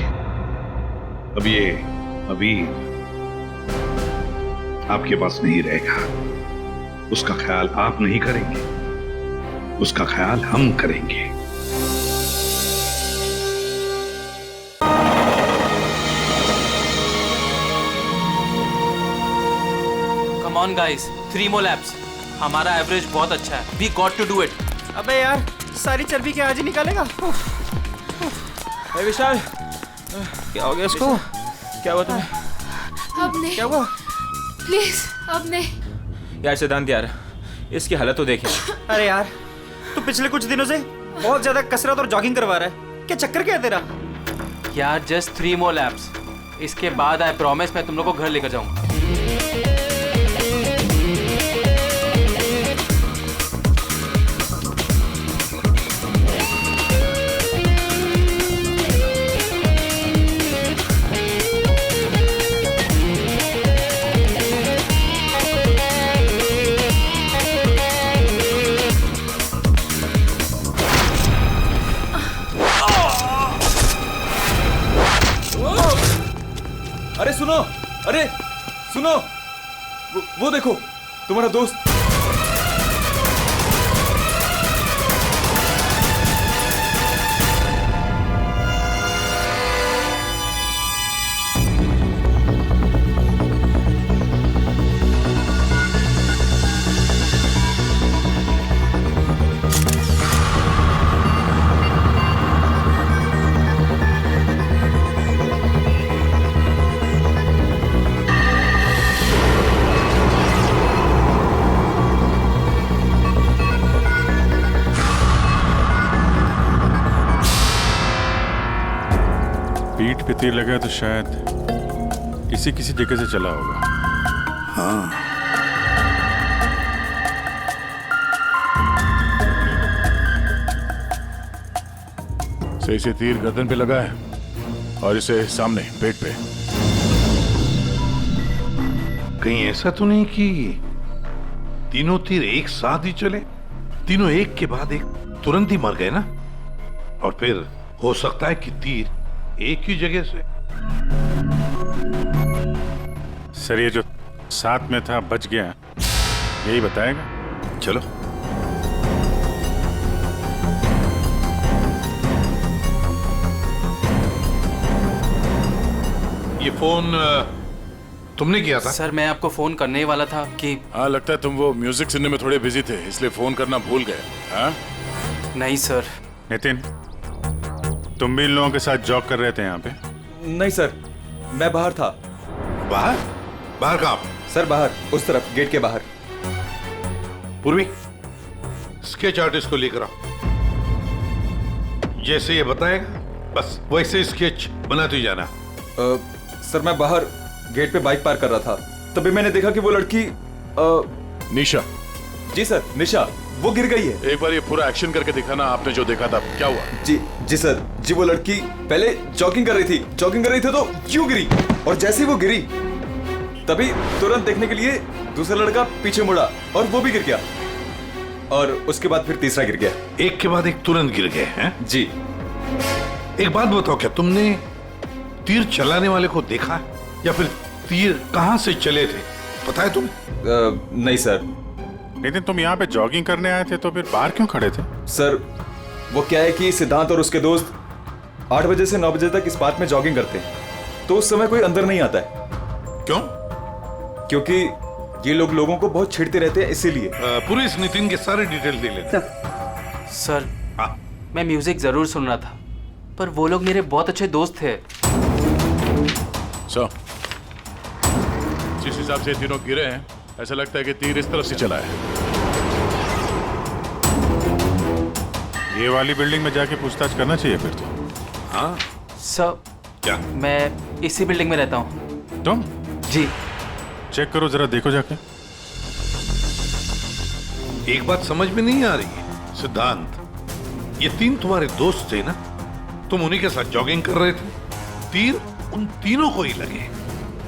अब ये अबीर आपके पास नहीं रहेगा। उसका ख्याल आप नहीं करेंगे, उसका ख्याल हम करेंगे। Come on guys, 3 more laps। हमारा एवरेज बहुत अच्छा है। We got to do it। अबे यार, सारी चर्बी क्या आज ही निकालेगा? विशाल, क्या हो गया इसको? क्या हुआ तुम्हें? अब नहीं। क्या हुआ? प्लीज अब नहीं। यार सिद्धांत यार, इसकी हालत तो देखे। अरे यार, तू पिछले कुछ दिनों से बहुत ज्यादा कसरत और जॉगिंग करवा रहा है। क्या चक्कर क्या है तेरा? यार जस्ट 3 more laps। इसके बाद आई प्रॉमिस मैं तुम लोग को घर लेकर जाऊंगा। अरे सुनो, अरे सुनो, वो देखो तुम्हारा दोस्त। तीर लगा तो शायद किसी जगह से चला होगा। हाँ, सही से तीर गर्दन पे लगा है और इसे सामने पेट पे। कहीं ऐसा तो नहीं कि तीनों तीर एक साथ ही चले? तीनों एक के बाद एक तुरंत ही मर गए ना? और फिर हो सकता है कि तीर एक ही जगह से। सर ये जो साथ में था बच गया, यही बताएगा। चलो। ये फोन तुमने किया था? सर मैं आपको फोन करने ही वाला था कि हाँ, लगता है तुम वो म्यूजिक सुनने में थोड़े बिजी थे, इसलिए फोन करना भूल गए। हाँ? नहीं सर। नितिन, तुम भी इन लोगों के साथ जॉब कर रहे थे यहाँ पे? नहीं सर, मैं बाहर था। बाहर? बाहर कहाँ? सर बाहर, उस तरफ, गेट के बाहर। पूर्वी, स्केच आर्टिस्ट को लेकर आओ। जैसे ये बताएगा बस वैसे स्केच बनाते ही जाना। सर मैं बाहर गेट पे बाइक पार्क कर रहा था, तभी मैंने देखा कि वो लड़की निशा। जी सर, निशा, वो गिर गई है। एक बार ये पूरा एक्शन करके दिखाना, आपने जो देखा था क्या हुआ? जी सर, जी वो लड़की पहले जॉगिंग कर रही थी तो यूं गिरी, और जैसे ही वो गिरी तभी तुरंत देखने के लिए दूसरा लड़का पीछे मुड़ा और वो भी गिर गया, और उसके बाद फिर तीसरा गिर गया। एक के बाद एक तुरंत गिर गए हैं? जी। एक बात बताओ, क्या तुमने तीर चलाने वाले को देखा या फिर तीर कहां से चले थे, पता है तुम्हें? नहीं सर। लेकिन तुम यहाँ पे जॉगिंग करने आए थे तो फिर बाहर क्यों खड़े थे? सर वो क्या है कि सिद्धांत और उसके दोस्त 8 बजे से 9 बजे तक इस पार्क में जॉगिंग करते हैं, तो उस समय कोई अंदर नहीं आता है। क्यों? क्योंकि ये लोग लोगों को बहुत छेड़ते रहते हैं, इसीलिए। पूरे इस नितिन के सारे डिटेल दे लेते। सर मैं म्यूजिक जरूर सुन रहा था, पर वो लोग मेरे बहुत अच्छे दोस्त थे। जिस हिसाब से तीनों गिरे हैं, ऐसा लगता है कि तीर इस तरफ से चला है। ये वाली बिल्डिंग में जाके पूछताछ करना चाहिए फिर तो। हाँ सर। क्या? मैं इसी बिल्डिंग में रहता हूँ। तुम? जी। चेक करो जरा, देखो जाके। एक बात समझ में नहीं आ रही है सिद्धांत, ये तीन तुम्हारे दोस्त थे ना, तुम उन्हीं के साथ जॉगिंग कर रहे थे, तीर उन तीनों को ही लगे,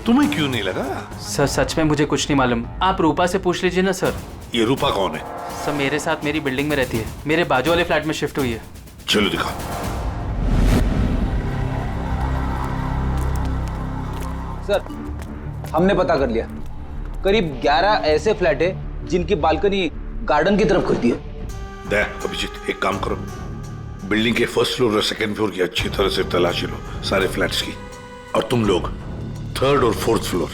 तुम्हें क्यों नहीं लगा? सर सच में मुझे कुछ नहीं मालूम, आप रूपा से पूछ लीजिए ना सर। ये रूपा कौन है? सर मेरे साथ मेरी बिल्डिंग में रहती है, मेरे बाजू वाले फ्लैट में शिफ्ट हुई है। चलो दिखाओ। सर हमने पता कर लिया, करीब 11 ऐसे फ्लैट है जिनकी बालकनी गार्डन की तरफ खुलती है। देख अभिजीत, एक काम करो, बिल्डिंग के फर्स्ट फ्लोर और सेकंड फ्लोर की अच्छी तरह से तलाशी लो, सारे फ्लैट्स की, और तुम लोग 3rd और 4th फ्लोर।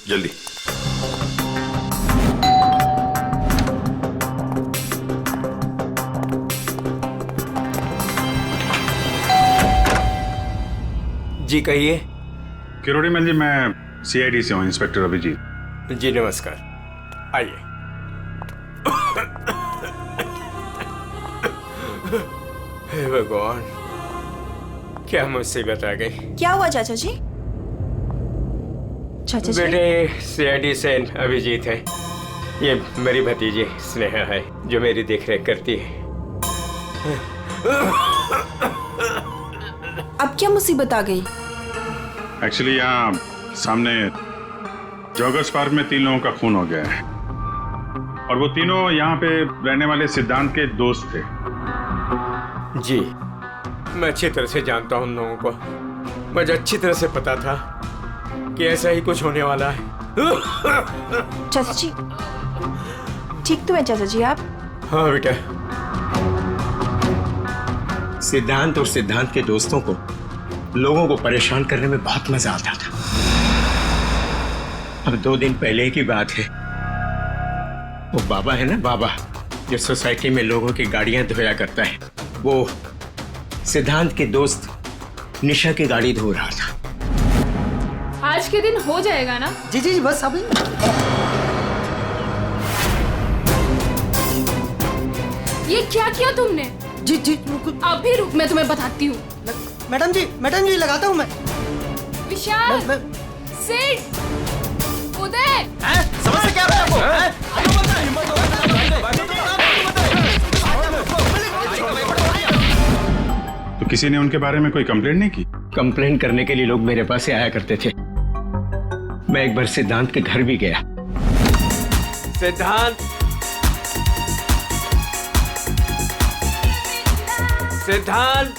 जल्दी। जी कहिए। किरोड़ी मैन जी, मैं CID से हूँ, इंस्पेक्टर अभिजीत। जी नमस्कार, आइए। हे भगवान, क्या मुसीबत आ गई। क्या हुआ चाचा जी? चाचा जी? बेटे CID से अभिजीत है, ये मेरी भतीजी स्नेहा है जो मेरी देखरेख करती है। अब क्या मुसीबत आ गई? एक्चुअली यहाँ सामने जॉगर्स पार्क में 3 लोगों का खून हो गया है, और वो तीनों यहाँ पे रहने वाले सिद्धांत के दोस्त थे। जी मैं अच्छी तरह से जानता हूँ उन लोगों को, मुझे अच्छी तरह से पता था कि ऐसा ही कुछ होने वाला है। चाचा जी ठीक तो है चाचा जी आप? हाँ बेटा। सिद्धांत और सिद्धांत के दोस्तों को लोगों को परेशान करने में बहुत मजा आता था। अब 2 दिन पहले की बात है, वो बाबा है ना, बाबा जो सोसाइटी में लोगों की गाड़ियां धोया करता है, वो सिद्धांत के दोस्त निशा की गाड़ी धो रहा था। आज के दिन हो जाएगा ना? जी जी बस अभी। ये क्या किया तुमने? जी जी अभी रुक, मैं तुम्हें बताती हूँ। मैडम जी लगाता हूँ मैं। विशाल, सिड, उदय। समझ से क्या तो किसी ने उनके बारे में कोई कंप्लेंट नहीं की? कंप्लेंट करने के लिए लोग मेरे पास से आया करते थे। मैं एक बार सिद्धांत के घर भी गया। सिद्धांत, सिद्धांत,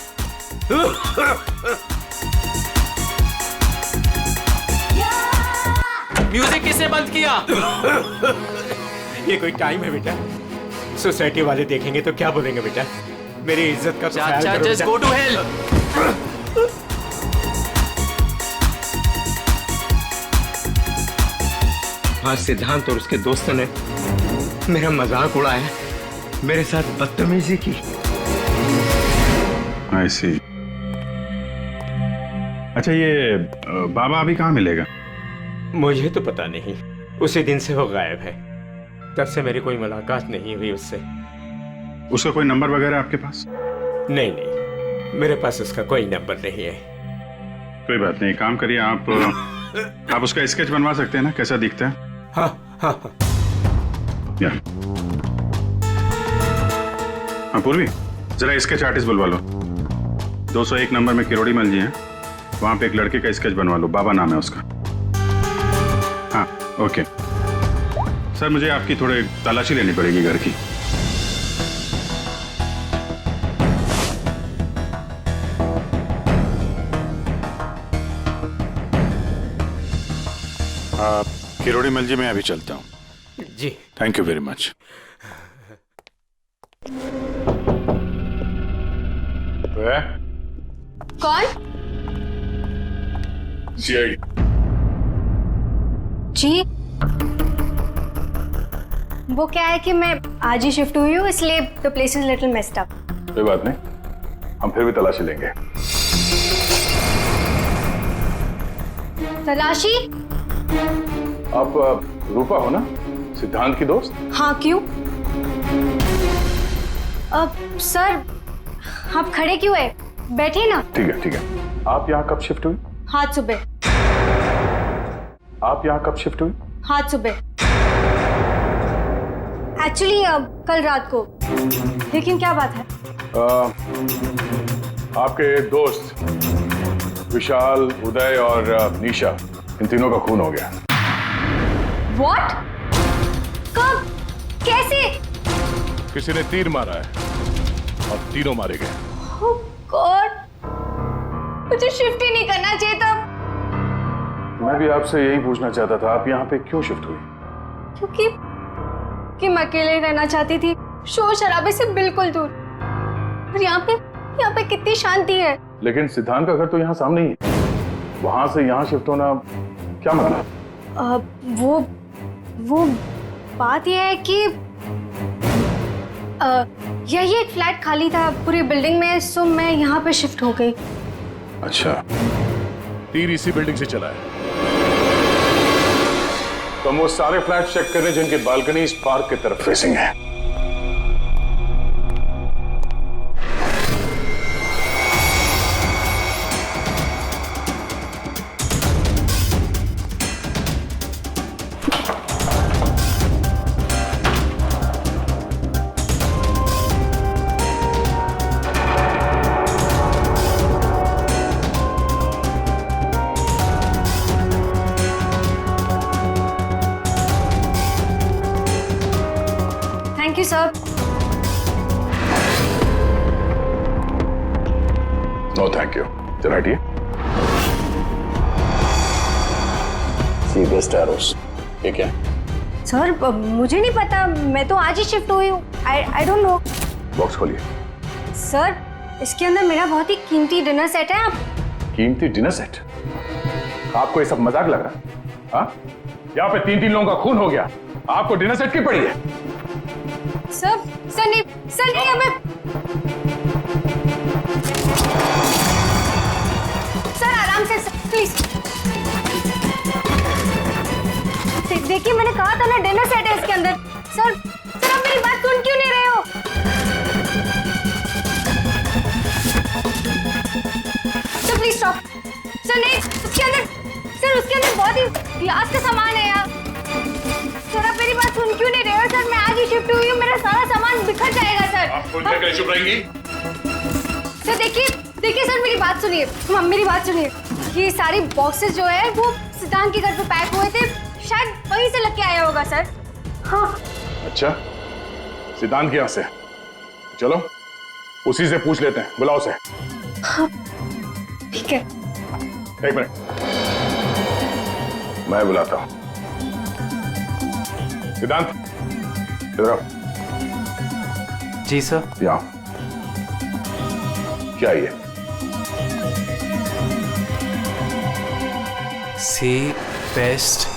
म्यूजिक किसने बंद किया? ये कोई टाइम है बेटा? सोसाइटी वाले देखेंगे तो क्या बोलेंगे बेटा? मेरी इज्जत का तो ख्याल करो जस्ट बेटा। Go to hell. हाँ, सिद्धांत और उसके दोस्तों ने मेरा मजाक उड़ाया, मेरे साथ बदतमीजी की। I see। अच्छा, ये बाबा अभी कहाँ मिलेगा? मुझे तो पता नहीं, उसी दिन से वो गायब है। तब से मेरी कोई मुलाकात नहीं हुई उससे। उसका कोई नंबर वगैरह आपके पास? नहीं नहीं, मेरे पास उसका कोई नंबर नहीं है। कोई बात नहीं, काम करिए आप उसका स्केच बनवा सकते हैं ना, कैसा दिखता है? हाँ हाँ हाँ। या हाँ पूर्वी, जरा स्केच आर्टिस्ट बुलवा लो। 201 नंबर में किरोड़ी मल जी हैं, वहां पे एक लड़के का स्केच बनवा लो, बाबा नाम है उसका। हाँ ओके सर, मुझे आपकी थोड़ी तलाशी लेनी पड़ेगी घर की। किरोड़ी मल जी, मैं अभी चलता हूँ। जी थैंक यू वेरी मच। कौन? सीआईडी। जी, वो क्या है कि मैं आज ही शिफ्ट हुई हूँ, इसलिए the place is little messed up. कोई बात नहीं, हम फिर भी तलाशी लेंगे। तलाशी? आप रूपा हो ना, सिद्धांत की दोस्त? हाँ, क्यों? सर, आप खड़े क्यों है? बैठिए ना। ठीक है ठीक है। आप यहाँ कब शिफ्ट हुई? आज सुबह। आप यहाँ कब शिफ्ट हुई? आज सुबह। एक्चुअली कल रात को। लेकिन क्या बात है? आपके दोस्त विशाल, उदय और निशा, इन तीनों का खून हो गया। What? कब? कैसे? किसी ने तीर मारा है और तीनों मारे गए। Oh God! मुझे शिफ्ट ही नहीं करना चाहिए था। मैं भी आपसे यही पूछना चाहता था, आप यहाँ पे क्यों शिफ्ट हुई? क्योंकि मैं अकेले रहना चाहती थी, शोर शराबे से बिल्कुल दूर। और यहाँ पे कितनी शांति है। लेकिन सिद्धांत का घर तो यहाँ सामने ही है, वहां से यहाँ शिफ्ट होना क्या मतलब? वो बात यह है कि यही एक फ्लैट खाली था पूरी बिल्डिंग में, सो मैं यहाँ पे शिफ्ट हो गई। अच्छा, तीर इसी बिल्डिंग से चला है? तो हम वो सारे फ्लैट चेक कर रहे हैं जिनकी बालकनी इस पार्क की तरफ फेसिंग है। Thank you sir. No thank you, चला हटिए। सी द स्टैरोस, ये क्या है? सर, मुझे नहीं पता, मैं तो आज ही शिफ्ट हुई हूँ। I don't know. बॉक्स खोलिए। सर, इसके अंदर मेरा बहुत ही कीमती डिनर सेट है। आप कीमती डिनर सेट? आपको ये सब मजाक लग रहा है? हाँ, यहाँ पे 3 लोगों का खून हो गया, आपको डिनर सेट की पड़ी है? सर नहीं हमें। सर आराम से, प्लीज। देखिए, मैंने कहा था ना डिनर सेट है इसके अंदर। सर आप मेरी बात सुन क्यों नहीं रहे हो? Sir please stop. सर नहीं, उसके अंदर बहुत ही ग्लास का सामान है यार। सर आप मेरी बात सुन क्यों नहीं रहे हो सर? मैं आज ही शिफ्ट हुई हूँ, मेरा सारा सामान बिखर जाएगा सर। आप फोन करके चुप रहेंगी? सर देखिए सर मेरी बात सुनिए, मेरी बात सुनिए। ये सारी बॉक्सेस जो है वो सिद्धांत के घर पे पैक हुए थे, शायद वहीं से लग के आया होगा सर। हाँ। अच्छा, सिद्धांत के यहाँ से? चलो उसी से पूछ लेते हैं, बुलाओ उसे। हाँ, ठीक है। एक मिनट, मैं बुलाता हूँ। सिद्धांत इधर आओ। जी सर। यहाँ क्या है? सी बेस्ट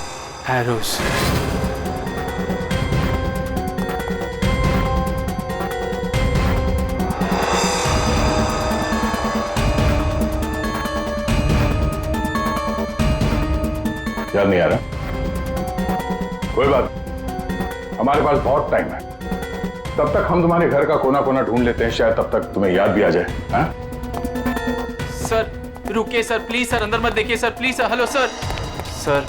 एरोज। याद नहीं आ रहा? कोई बात, हमारे पास बहुत टाइम है। तब तक हम तुम्हारे घर का कोना कोना ढूंढ लेते हैं, शायद तब तक तुम्हें याद भी आ जाए। हाँ? सर रुकिए सर, प्लीज सर, अंदर मत देखिए sir, please sir. Hello sir. Sir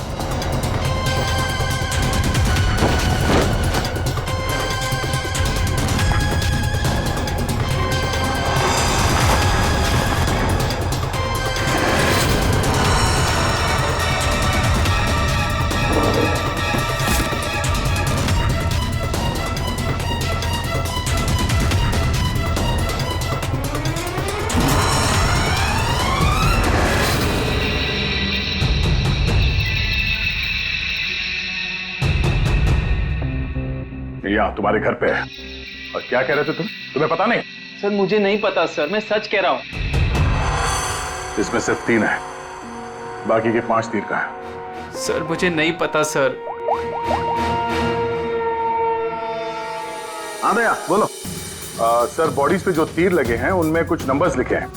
यहाँ तुम्हारे घर पे है। और क्या कह रहे थे तुम? तुम्हें पता नहीं? सर मुझे नहीं पता सर, मैं सच कह रहा हूँ। इसमें सिर्फ 3 है, बाकी के 5 तीर का है। सर मुझे नहीं पता सर। हाँ भैया बोलो। सर बॉडीज पे जो तीर लगे हैं उनमें कुछ नंबर्स लिखे हैं,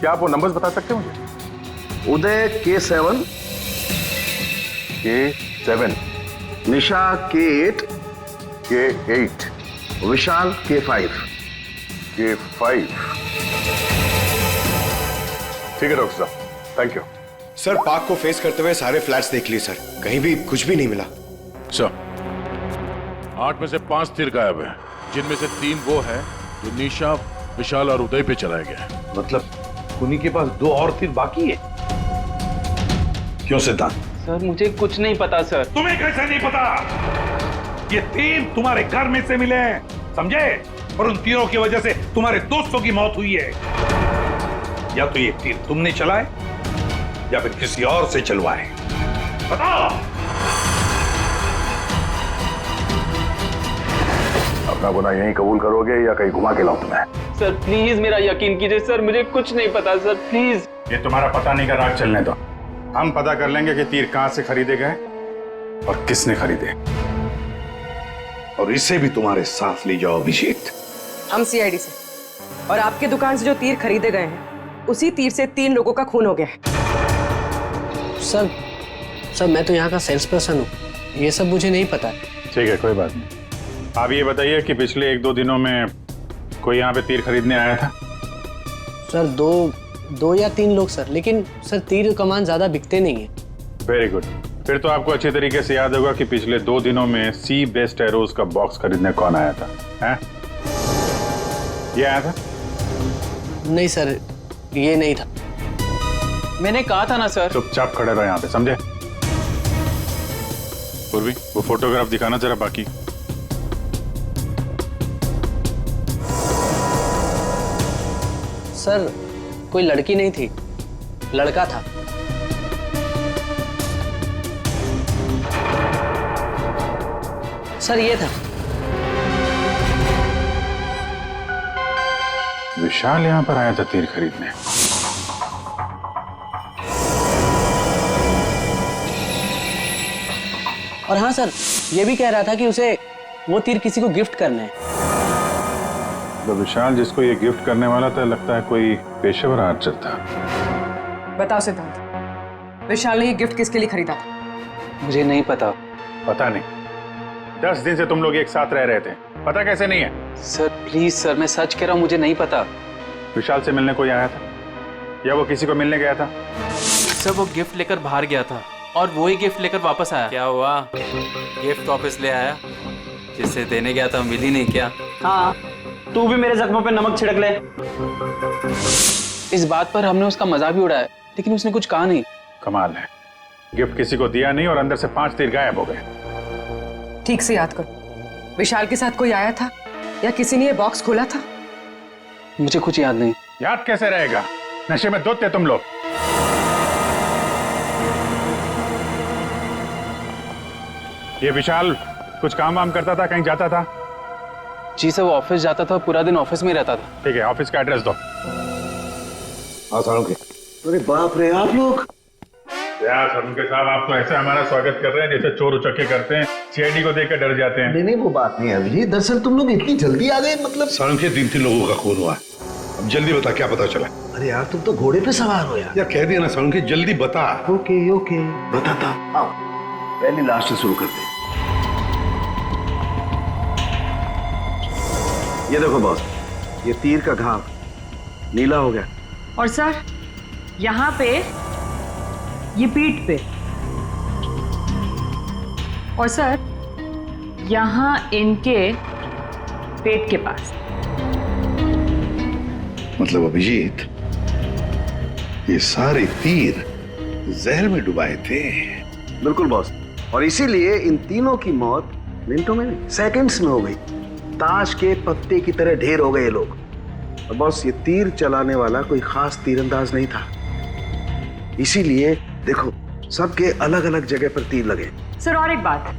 क्या आप वो नंबर्स बता सकते हैं मुझे? उदय K7, K7, निशा K8, K8, विशाल K5। K5। ठीक है डॉक्टर साहब, थैंक यू। सर पार्क को फेस करते हुए सारे फ्लैट्स देख लिए सर, कहीं भी कुछ भी नहीं मिला। सर 8 में से 5 तीर गायब है, जिनमें से 3 वो है जो निशा, विशाल और उदय पे चलाया गया है। मतलब उन्हीं के पास 2 और तीर बाकी है। क्यों सिद्धांत? सर मुझे कुछ नहीं पता सर। तुम्हें कैसे नहीं पता? ये तीर तुम्हारे घर में से मिले हैं, समझे? और उन तीरों की वजह से तुम्हारे दोस्तों की मौत हुई है। या तो ये तीर तुमने चलाए या फिर किसी और से चलवाए, बताओ। अपना गुनाह यहीं कबूल करोगे या कहीं घुमा के लाऊं तुम्हें? सर प्लीज मेरा यकीन कीजिए सर, मुझे कुछ नहीं पता सर, प्लीज। ये तुम्हारा पता नहीं का राग चलने दो, हम पता कर लेंगे कि तीर कहां से खरीदे गए और किसने खरीदे। और इसे भी तुम्हारे साथ ले जाओ अभिषेक। हम सीआईडी से, और आपके दुकान से जो तीर खरीदे गए हैं उसी तीर से 3 लोगों का खून हो गया है। सर मैं तो यहाँ का सेल्स पर्सन हूँ, ये सब मुझे नहीं पता है। ठीक है कोई बात नहीं। आप ये बताइए कि पिछले 1-2 दिनों में कोई यहाँ पे तीर खरीदने आया था? सर 2 या 3 लोग सर, लेकिन सर तीर कमान ज्यादा बिकते नहीं है। वेरी गुड, फिर तो आपको अच्छी तरीके से याद होगा कि पिछले 2 दिनों में सी बेस्ट एरोज का बॉक्स खरीदने कौन आया था? हैं? ये आया था? नहीं सर, ये नहीं था। मैंने कहा था ना सर। चुपचाप खड़े रहो यहाँ पे, समझे? पूर्वी वो फोटोग्राफ दिखाना जरा। बाकी सर कोई लड़की नहीं थी, लड़का था। सर ये था। विशाल यहाँ पर आया था तीर खरीदने। और हाँ सर, ये भी कह रहा था कि उसे वो तीर किसी को गिफ्ट करने हैं। तो विशाल जिसको ये गिफ्ट करने वाला था, लगता है कोई पेशेवर आर्चर था। बताओ सिद्धांत, विशाल ने ये गिफ्ट किसके लिए खरीदा था? मुझे नहीं पता। पता नहीं? 10 दिन से तुम लोग एक साथ रह रहे थे, पता कैसे नहीं है? सर प्लीज सर, मैं सच कह रहा हूँ, मुझे नहीं पता। विशाल से मिलने कोई आया था या वो किसी को मिलने गया था? सर वो गिफ्ट लेकर बाहर गया था और वो ही गिफ्ट लेकर वापस आया। क्या हुआ, गिफ्ट वापस ले आया? जिसे देने गया था मिली नहीं क्या? हाँ, तू भी मेरे जख्मों पे नमक छिड़क ले। इस बात पर हमने उसका मजाक भी उड़ाया, लेकिन उसने कुछ कहा नहीं। कमाल है, गिफ्ट किसी को दिया नहीं और अंदर से 5 तीर गायब हो गए। ठीक से याद करो, विशाल के साथ कोई आया था या किसी ने ये बॉक्स खोला था? मुझे कुछ याद नहीं। याद कैसे रहेगा, नशे में धुत थे तुम लोग। ये विशाल कुछ काम वाम करता था, कहीं जाता था? जी सर, वो ऑफिस जाता था, पूरा दिन ऑफिस में रहता था। ठीक है, ऑफिस का एड्रेस दो। अरे बाप रे, आप लोग यार सरुणके साहब, आप तो ऐसे हमारा स्वागत कर रहे हैं जैसे चोर उचक्के करते हैं, सीआईडी को देखकर डर जाते हैं। नहीं, वो बात नहीं है अभिजीत, दरअसल तुम लोग इतनी जल्दी आ गए, मतलब सड़क के 3 लोगों का खून हुआ है। अब जल्दी बता, क्या पता चला? अरे यार, तुम तो घोड़े पे सवार हो यार। कह दिया ना सड़क, जल्दी बता। ओके बताता। आओ पहले लास्ट से शुरू करते हैं। ये देखो बॉस, ये तीर का घाव नीला हो गया। और सर यहाँ पे, ये पीठ पे, और सर यहाँ इनके पेट के पास। मतलब अभिजीत, ये सारे तीर जहर में डुबाए थे। बिल्कुल बॉस, और इसीलिए इन तीनों की मौत मिनटों में नहीं, सेकंड्स में हो गई। ताश के पत्ते की तरह ढेर हो गए ये लोग। और बॉस, ये तीर चलाने वाला कोई खास तीरंदाज नहीं था, इसीलिए देखो सबके अलग अलग जगह पर तीर लगे। सर और एक बात,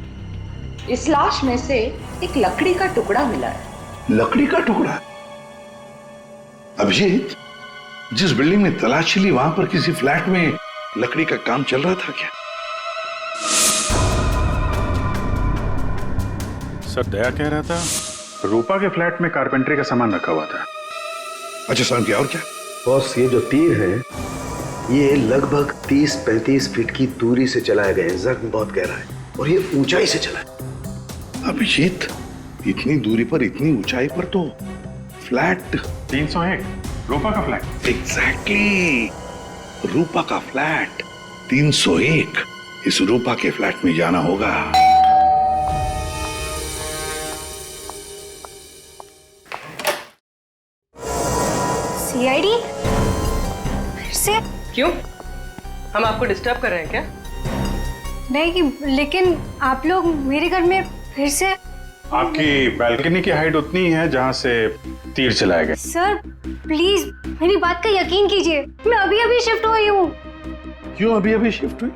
इस लाश में से एक लकड़ी का टुकड़ा मिला है। लकड़ी का टुकड़ा? अभिजीत, जिस बिल्डिंग में तलाशी ली वहां पर किसी फ्लैट में लकड़ी का काम चल रहा था क्या? सर दया कह रहा था रूपा के फ्लैट में कारपेंटरी का सामान रखा हुआ था। अच्छा सर, क्या और क्या? बॉस, ये जो तीर है ये लगभग 30-35 फीट की दूरी से चलाए गए हैं। जख्म बहुत गहरा है और ये ऊंचाई से चला है। अभिजीत, इतनी दूरी पर, इतनी ऊंचाई पर तो फ्लैट 301 रूपा का फ्लैट। एग्जैक्टली, रूपा का फ्लैट 301। इस रूपा के फ्लैट में जाना होगा। सीआईडी? फिर से? क्यों, हम आपको डिस्टर्ब कर रहे हैं क्या? नहीं, लेकिन आप लोग मेरे घर में फिर से। आपकी बालकनी की हाइट उतनी है जहां से तीर चलाए गए। सर प्लीज मेरी बात का यकीन कीजिए, मैं अभी अभी शिफ्ट हुई हूँ। क्यों अभी अभी शिफ्ट हुई?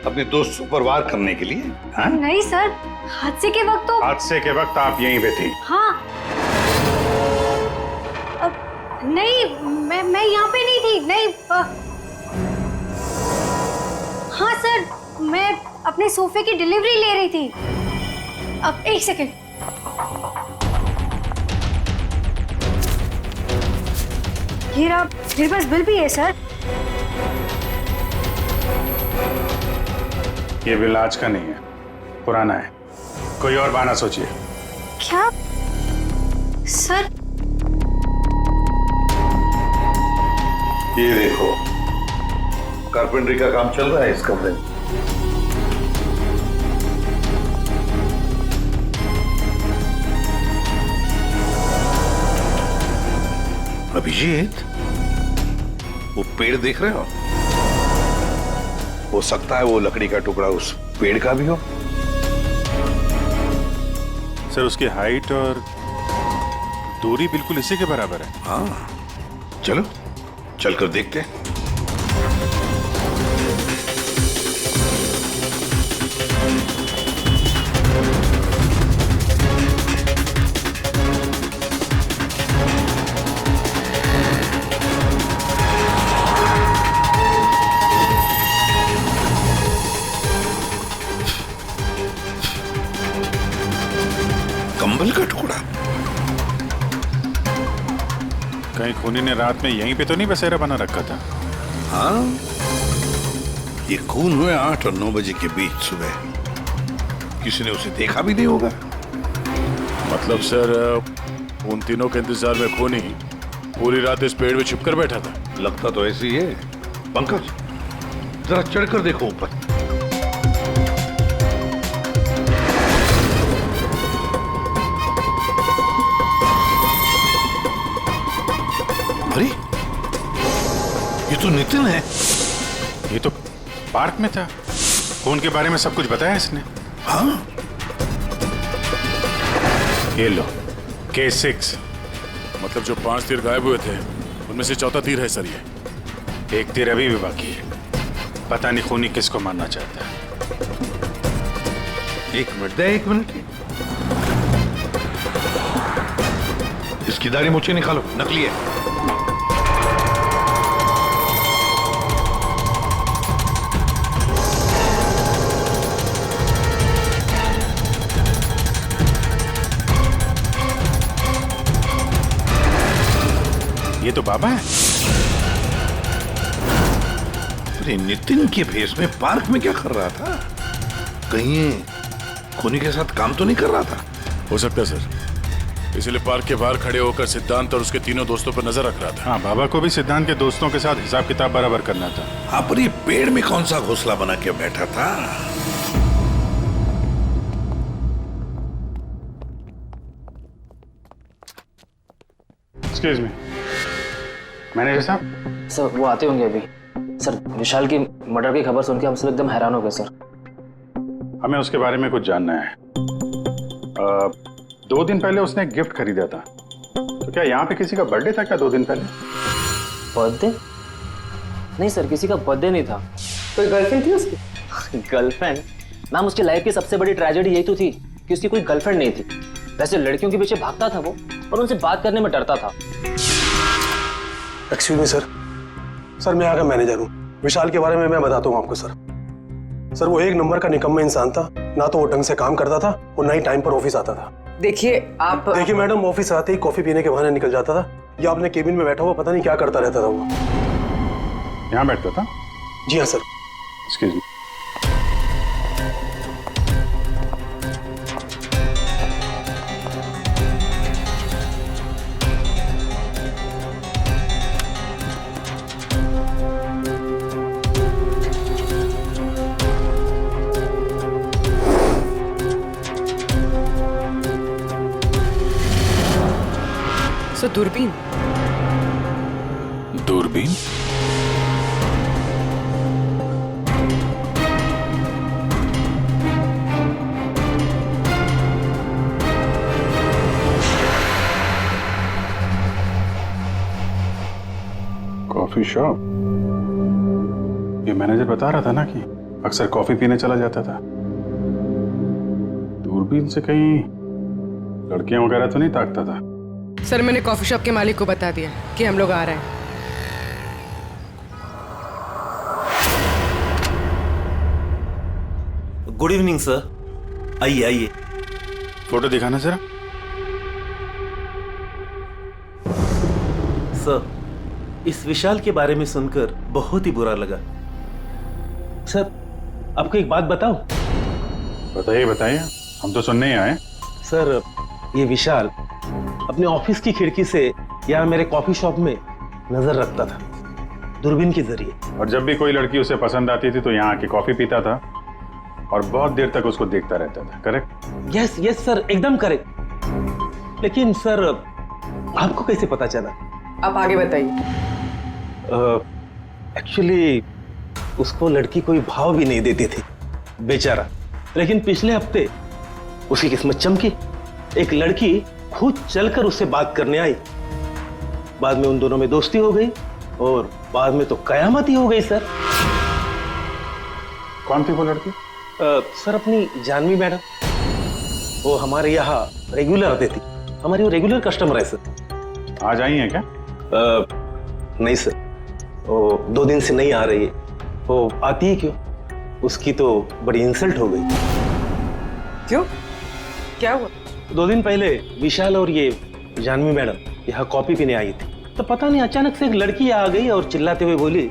अपने दोस्त को परवार करने के लिए? हाँ? नहीं सर, हादसे के वक्त तो। हादसे के वक्त आप यहीं पे थी? हाँ। नहीं, मैं यहाँ पे नहीं थी। नहीं हाँ सर, मैं अपने सोफे की डिलीवरी ले रही थी। अब एक सेकंड। ये रहा, मेरे पास बिल भी है सर। ये बिल आज का नहीं है, पुराना है। कोई और बहाना सोचिए। क्या सर? ये देखो, कारपेंटरी का काम चल रहा है इस कमरे में। अभिजीत, वो पेड़ देख रहे हो सकता है वो लकड़ी का टुकड़ा उस पेड़ का भी हो। सर उसकी हाइट और दूरी बिल्कुल इसी के बराबर है। हाँ, चलो चलकर देखते हैं। कंबल का टुकड़ा? कहीं खूनी ने रात में यहीं पे तो नहीं बसेरा बना रखा था? हाँ, ये खून हुए 8 और 9 बजे के बीच सुबह। किसी ने उसे देखा भी नहीं होगा। मतलब सर, उन तीनों के इंतजार में खूनी पूरी रात इस पेड़ में छिपकर बैठा था? लगता तो ऐसे ही है। पंकज, जरा चढ़कर देखो ऊपर। अरे ये तो नितिन है। ये तो पार्क में था, खून के बारे में सब कुछ बताया इसने। हाँ, ये लो K6। मतलब जो 5 तीर गायब हुए थे उनमें से चौथा तीर है सर ये। एक तीर अभी भी बाकी है, पता नहीं खूनी किसको मारना चाहता है। एक मिनट दे, एक मिनट। इसकी दाढ़ी मुझे निकालो, नकली है। ये तो बाबा है। अरे नितिन के भेष में पार्क में क्या कर रहा था? कहीं ये खूनी के साथ काम तो नहीं कर रहा था? हो सकता है सर, इसलिए पार्क के बाहर खड़े होकर सिद्धांत और उसके तीनों दोस्तों पर नजर रख रहा था। हाँ, बाबा को भी सिद्धांत के दोस्तों के साथ हिसाब किताब बराबर करना था। हाँ, पर ये पेड़ में कौन सा घोंसला बना के बैठा था? एक्सक्यूज मी, मैनेजर साहब। सर वो आते होंगे अभी। सर विशाल की मर्डर की खबर सुन के हम सब एकदम हैरान हो गए सर। हमें उसके बारे में कुछ जानना है। 2 दिन पहले उसने एक गिफ्ट खरीदा था, तो क्या यहाँ पे किसी का बर्थडे था क्या 2 दिन पहले? बर्थडे? नहीं सर, किसी का बर्थडे नहीं था। कोई गर्लफ्रेंड थी उसकी? गर्लफ्रेंड? मैम उसकी लाइफ की सबसे बड़ी ट्रेजेडी यही तो थी कि उसकी कोई गर्लफ्रेंड नहीं थी। वैसे लड़कियों के पीछे भागता था वो, और उनसे बात करने में डरता था। एक्सक्यूज मी सर, सर मैं यहाँ का मैनेजर हूँ। विशाल के बारे में मैं बताता हूँ आपको सर। सर वो एक नंबर का निकम्मा इंसान था, ना तो वो ढंग से काम करता था और ना ही टाइम पर ऑफिस आता था। देखिए आप, देखिए मैडम, ऑफिस आते ही कॉफी पीने के बहाने निकल जाता था या अपने केबिन में बैठा हुआ पता नहीं क्या करता रहता था वो। यहाँ बैठता था? जी हाँ सर। Excuse me. दूरबीन? दूरबीन? Coffee shop? ये मैनेजर बता रहा था ना कि अक्सर कॉफी पीने चला जाता था। दूरबीन से कहीं लड़कियां वगैरह तो नहीं ताकता था? सर मैंने कॉफी शॉप के मालिक को बता दिया कि हम लोग आ रहे हैं। गुड इवनिंग सर, आइए आइए। फोटो दिखाना जरा। सर इस विशाल के बारे में सुनकर बहुत ही बुरा लगा। सर आपको एक बात बताऊं? बताइए बताइए, हम तो सुनने ही आए। सर ये विशाल अपने ऑफिस की खिड़की से यहाँ मेरे कॉफी शॉप में नजर रखता था, दूरबीन के जरिए। और जब भी कोई लड़की उसे पसंद आती थी तो यहाँ आके कॉफी पीता था और बहुत देर तक उसको देखता रहता था। करेक्ट? यस यस सर, एकदम करेक्ट। लेकिन सर आपको कैसे पता चला? आप आगे बताइए। एक्चुअली उसको लड़की कोई भाव भी नहीं देती थी बेचारा, लेकिन पिछले हफ्ते उसकी किस्मत चमकी। एक लड़की खुद चलकर उससे बात करने आई। बाद में उन दोनों में दोस्ती हो गई और बाद में तो कयामत ही हो गई सर। कौन थी वो लड़की? सर अपनी जानवी मैडम। वो हमारे यहाँ रेगुलर आती थी, हमारी वो रेगुलर कस्टमर है सर। आज आई है क्या? नहीं सर, वो 2 दिन से नहीं आ रही है। वो आती है क्यों? उसकी तो बड़ी इंसल्ट हो गई। क्यों? क्या हुआ? 2 दिन पहले विशाल और ये जानवी मैडम यहाँ कॉफी पीने आई थी, तो पता नहीं अचानक से एक लड़की आ गई और चिल्लाते हुए बोली,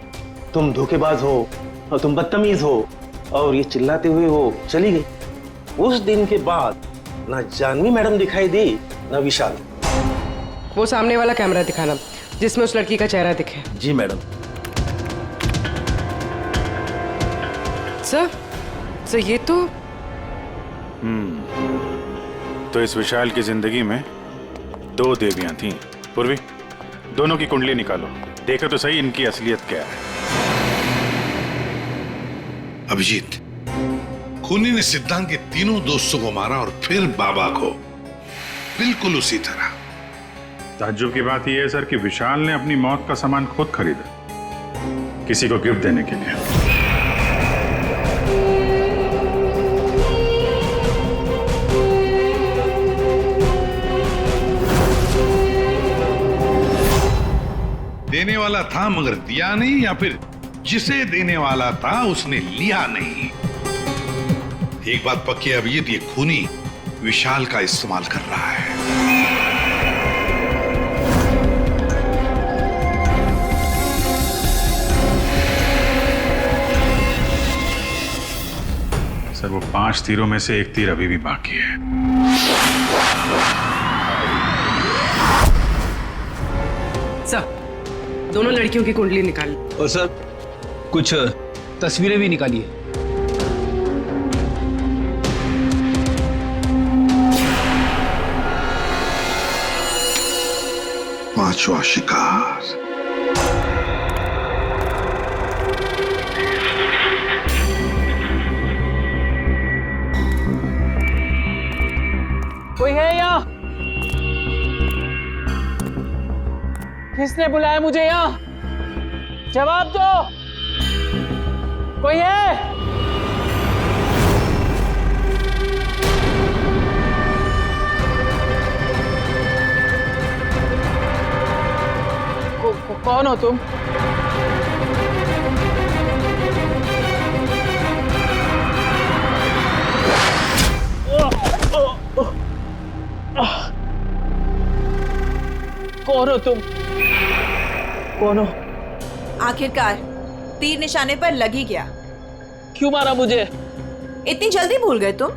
तुम धोखेबाज हो और तुम बदतमीज हो, और ये चिल्लाते हुए वो चली गई। उस दिन के बाद ना जानवी मैडम दिखाई दी ना विशाल। वो सामने वाला कैमरा दिखाना जिसमें उस लड़की का चेहरा दिखे। जी मैडम। सर ये तो तो इस विशाल की जिंदगी में 2 देवियां थीं। पूर्वी, दोनों की कुंडली निकालो, देखो तो सही इनकी असलियत क्या है। अभिजीत, खूनी ने सिद्धांत के तीनों दोस्तों को मारा और फिर बाबा को, बिल्कुल उसी तरह। ताज्जुब की बात यह है सर कि विशाल ने अपनी मौत का सामान खुद खरीदा, किसी को गिफ्ट देने के लिए। देने वाला था मगर दिया नहीं, या फिर जिसे देने वाला था उसने लिया नहीं। एक बात पक्की है अभिजीत, ये खूनी विशाल का इस्तेमाल कर रहा है। सर वो 5 तीरों में से 1 तीर अभी भी बाकी है। सर दोनों लड़कियों की कुंडली निकाली और सर कुछ तस्वीरें भी निकाली है। पांचवा शिकार। कोई है यहाँ? किसने बुलाया मुझे यहाँ? जवाब दो। कोई है? कौन हो तुम? कौन हो तुम? कौन हो? आखिरकार तीर निशाने पर लग ही गया। क्यों मारा मुझे? इतनी जल्दी भूल गए तुम?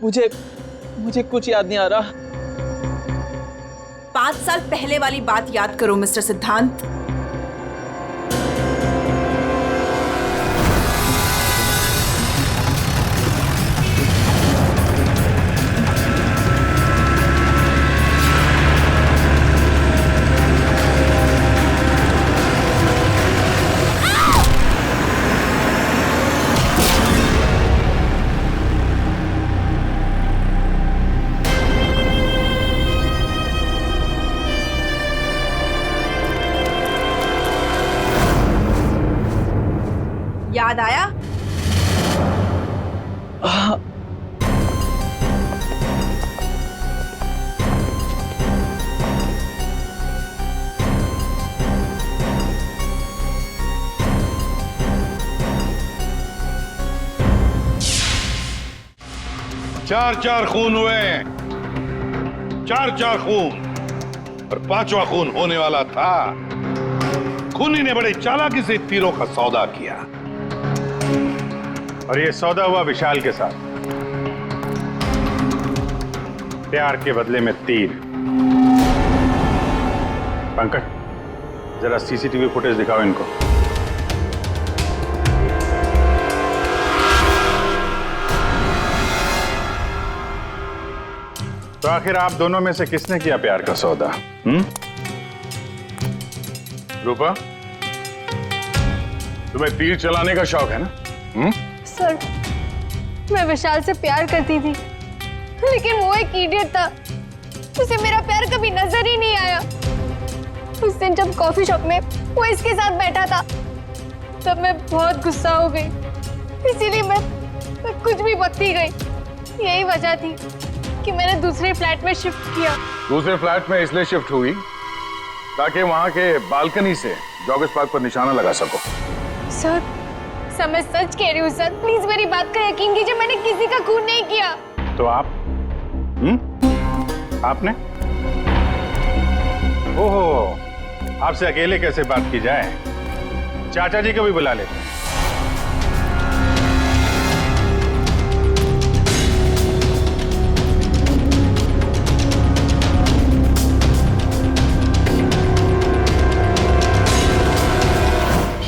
मुझे कुछ याद नहीं आ रहा। 5 साल पहले वाली बात याद करो मिस्टर सिद्धांत। याद आया? चार खून हुए, 4 खून, और 5वां खून होने वाला था। खूनी ने बड़े चालाकी से तीरों का सौदा किया, और ये सौदा हुआ विशाल के साथ। प्यार के बदले में तीर। पंकज, जरा सीसीटीवी फुटेज दिखाओ इनको। तो आखिर आप दोनों में से किसने किया प्यार का सौदा? रूपा, तुम्हें तीर चलाने का शौक है ना? सर, मैं विशाल से प्यार करती थी, लेकिन वो एक इडियट था। उसे मेरा प्यार कभी नजर ही नहीं आया। उस दिन जब कॉफी शॉप में वो इसके साथ बैठा था, तब मैं बहुत गुस्सा हो गई, इसीलिए मैं कुछ भी बकती गई। यही वजह थी कि मैंने दूसरे फ्लैट में शिफ्ट किया। दूसरे फ्लैट में इसलिए शिफ्ट हुई ताकि वहां के बालकनी से जॉगर्स पार्क पर निशाना लगा सको। सर, मैं सच कह रही हूँ सर, प्लीज मेरी बात का यकीन कीजिए, मैंने किसी का खून नहीं किया। तो आप? आपने? ओहो, आपसे अकेले कैसे बात की जाए? चाचा जी को भी बुला लेते हैं।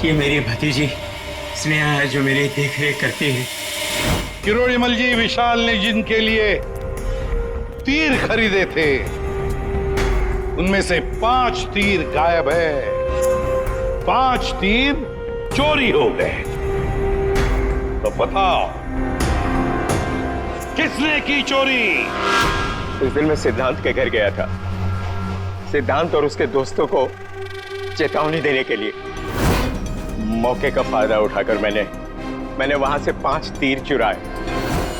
ये मेरी भतीजी स्नेहा है जो मेरी देख रेख करती है। किरोड़ीमल जी, विशाल ने जिनके लिए तीर खरीदे थे उनमें से 5 तीर गायब है। 5 तीर चोरी हो गए। तो बताओ किसने की चोरी? उस दिन मैं सिद्धांत के घर गया था, सिद्धांत और उसके दोस्तों को चेतावनी देने के लिए। मौके का फायदा उठाकर मैंने वहां से 5 तीर चुराए।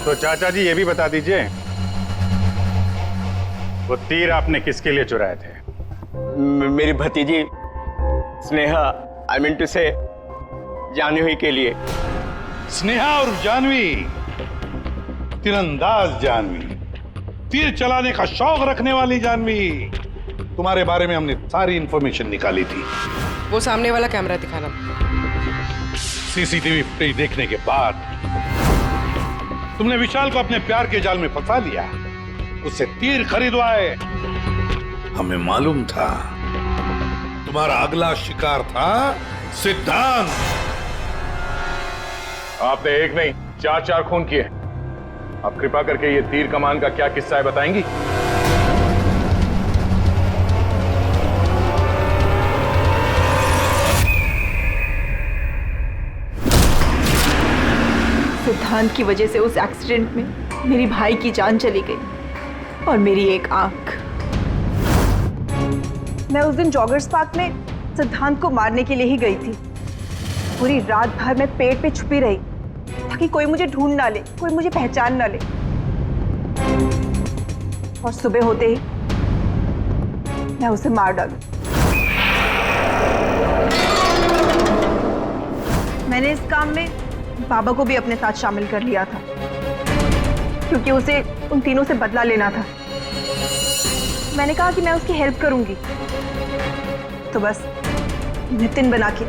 तो चाचा जी ये भी बता दीजिए, वो तीर आपने किसके लिए चुराए थे? मेरी भतीजी स्नेहा, आई मीन टू से जानवी के लिए। स्नेहा और जानवी, तीरंदाज जानवी, तीर चलाने का शौक रखने वाली जानवी, तुम्हारे बारे में हमने सारी इंफॉर्मेशन निकाली थी। वो सामने वाला कैमरा दिखाना। सीसीटीवी फुटेज देखने के बाद तुमने विशाल को अपने प्यार के जाल में फंसा लिया, उससे तीर खरीदवाए। हमें मालूम था तुम्हारा अगला शिकार था सिद्धांत। आपने एक नहीं 4 खून किए। आप कृपा करके ये तीर कमान का क्या किस्सा है बताएंगी? सिद्धांत की वजह से उस एक्सीडेंट में मेरी भाई की जान चली गई और मेरी एक आंख। मैं उस दिन जॉगर्स पार्क में सिद्धांत को मारने के लिए ही गई थी। पूरी रात भर मैं पेड़ पे छुपी रही ताकि कोई मुझे ढूंढ ना ले, कोई मुझे पहचान ना ले। और सुबह होते ही मैं उसे मार डालूं। मैंने इस काम में बाबा को भी अपने साथ शामिल कर लिया था क्योंकि उसे उन तीनों से बदला लेना था। मैंने कहा कि मैं उसकी हेल्प करूंगी, तो बस नितिन बना के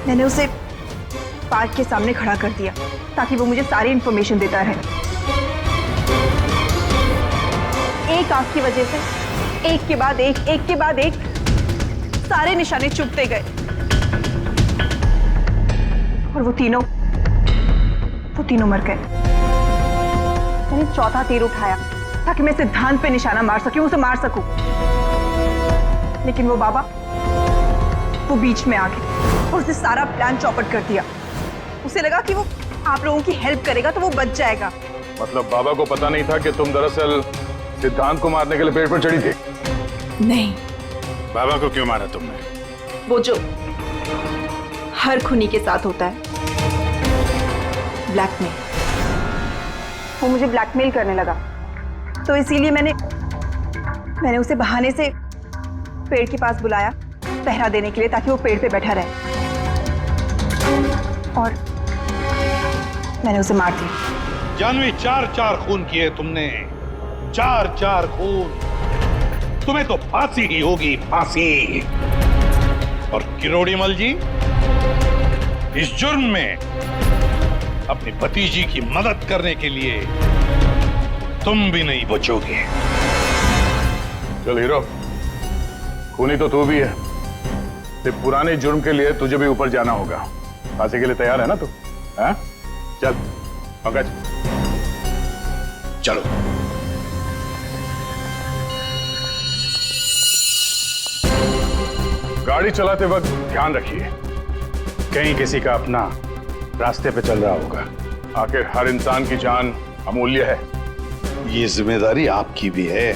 मैंने उसे पार्क के सामने खड़ा कर दिया ताकि वो मुझे सारी इंफॉर्मेशन देता रहे। एक आंख की वजह से एक के बाद एक सारे निशाने चुभते गए और वो तीनों मर गए। मैंने चौथा तीर उठाया ताकि मैं सिद्धांत पे निशाना मार सकूं, उसे मार सकूं, लेकिन वो बाबा वो बीच में आ गए और उसने सारा प्लान चौपट कर दिया। उसे लगा कि वो आप लोगों की हेल्प करेगा तो वो बच जाएगा। मतलब बाबा को पता नहीं था कि तुम दरअसल सिद्धांत को मारने के लिए पेड़ पर चढ़ी थी? नहीं। बाबा को क्यों मारा तुमने? वो जो हर खूनी के साथ होता है, ब्लैकमेल। वो मुझे ब्लैकमेल करने लगा, तो इसीलिए मैंने उसे बहाने से पेड़ के पास बुलाया पहरा देने के लिए ताकि वो पेड़ पे बैठा रहे, और मैंने उसे मार दिया। जानवी, 4 खून किए तुमने, 4 खून। तुम्हें तो फांसी ही होगी, फांसी। और किरोड़ीमल जी, इस जुर्म में अपनी भतीजी की मदद करने के लिए तुम भी नहीं बचोगे। चल हीरो, खूनी तो तू भी है, तेरे पुराने जुर्म के लिए तुझे भी ऊपर जाना होगा। फांसी के लिए तैयार है ना तू? हाँ? चल पंकज, चलो। गाड़ी चलाते वक्त ध्यान रखिए, कहीं किसी का अपना रास्ते पे चल रहा होगा। आखिर हर इंसान की जान अमूल्य है। ये जिम्मेदारी आपकी भी है।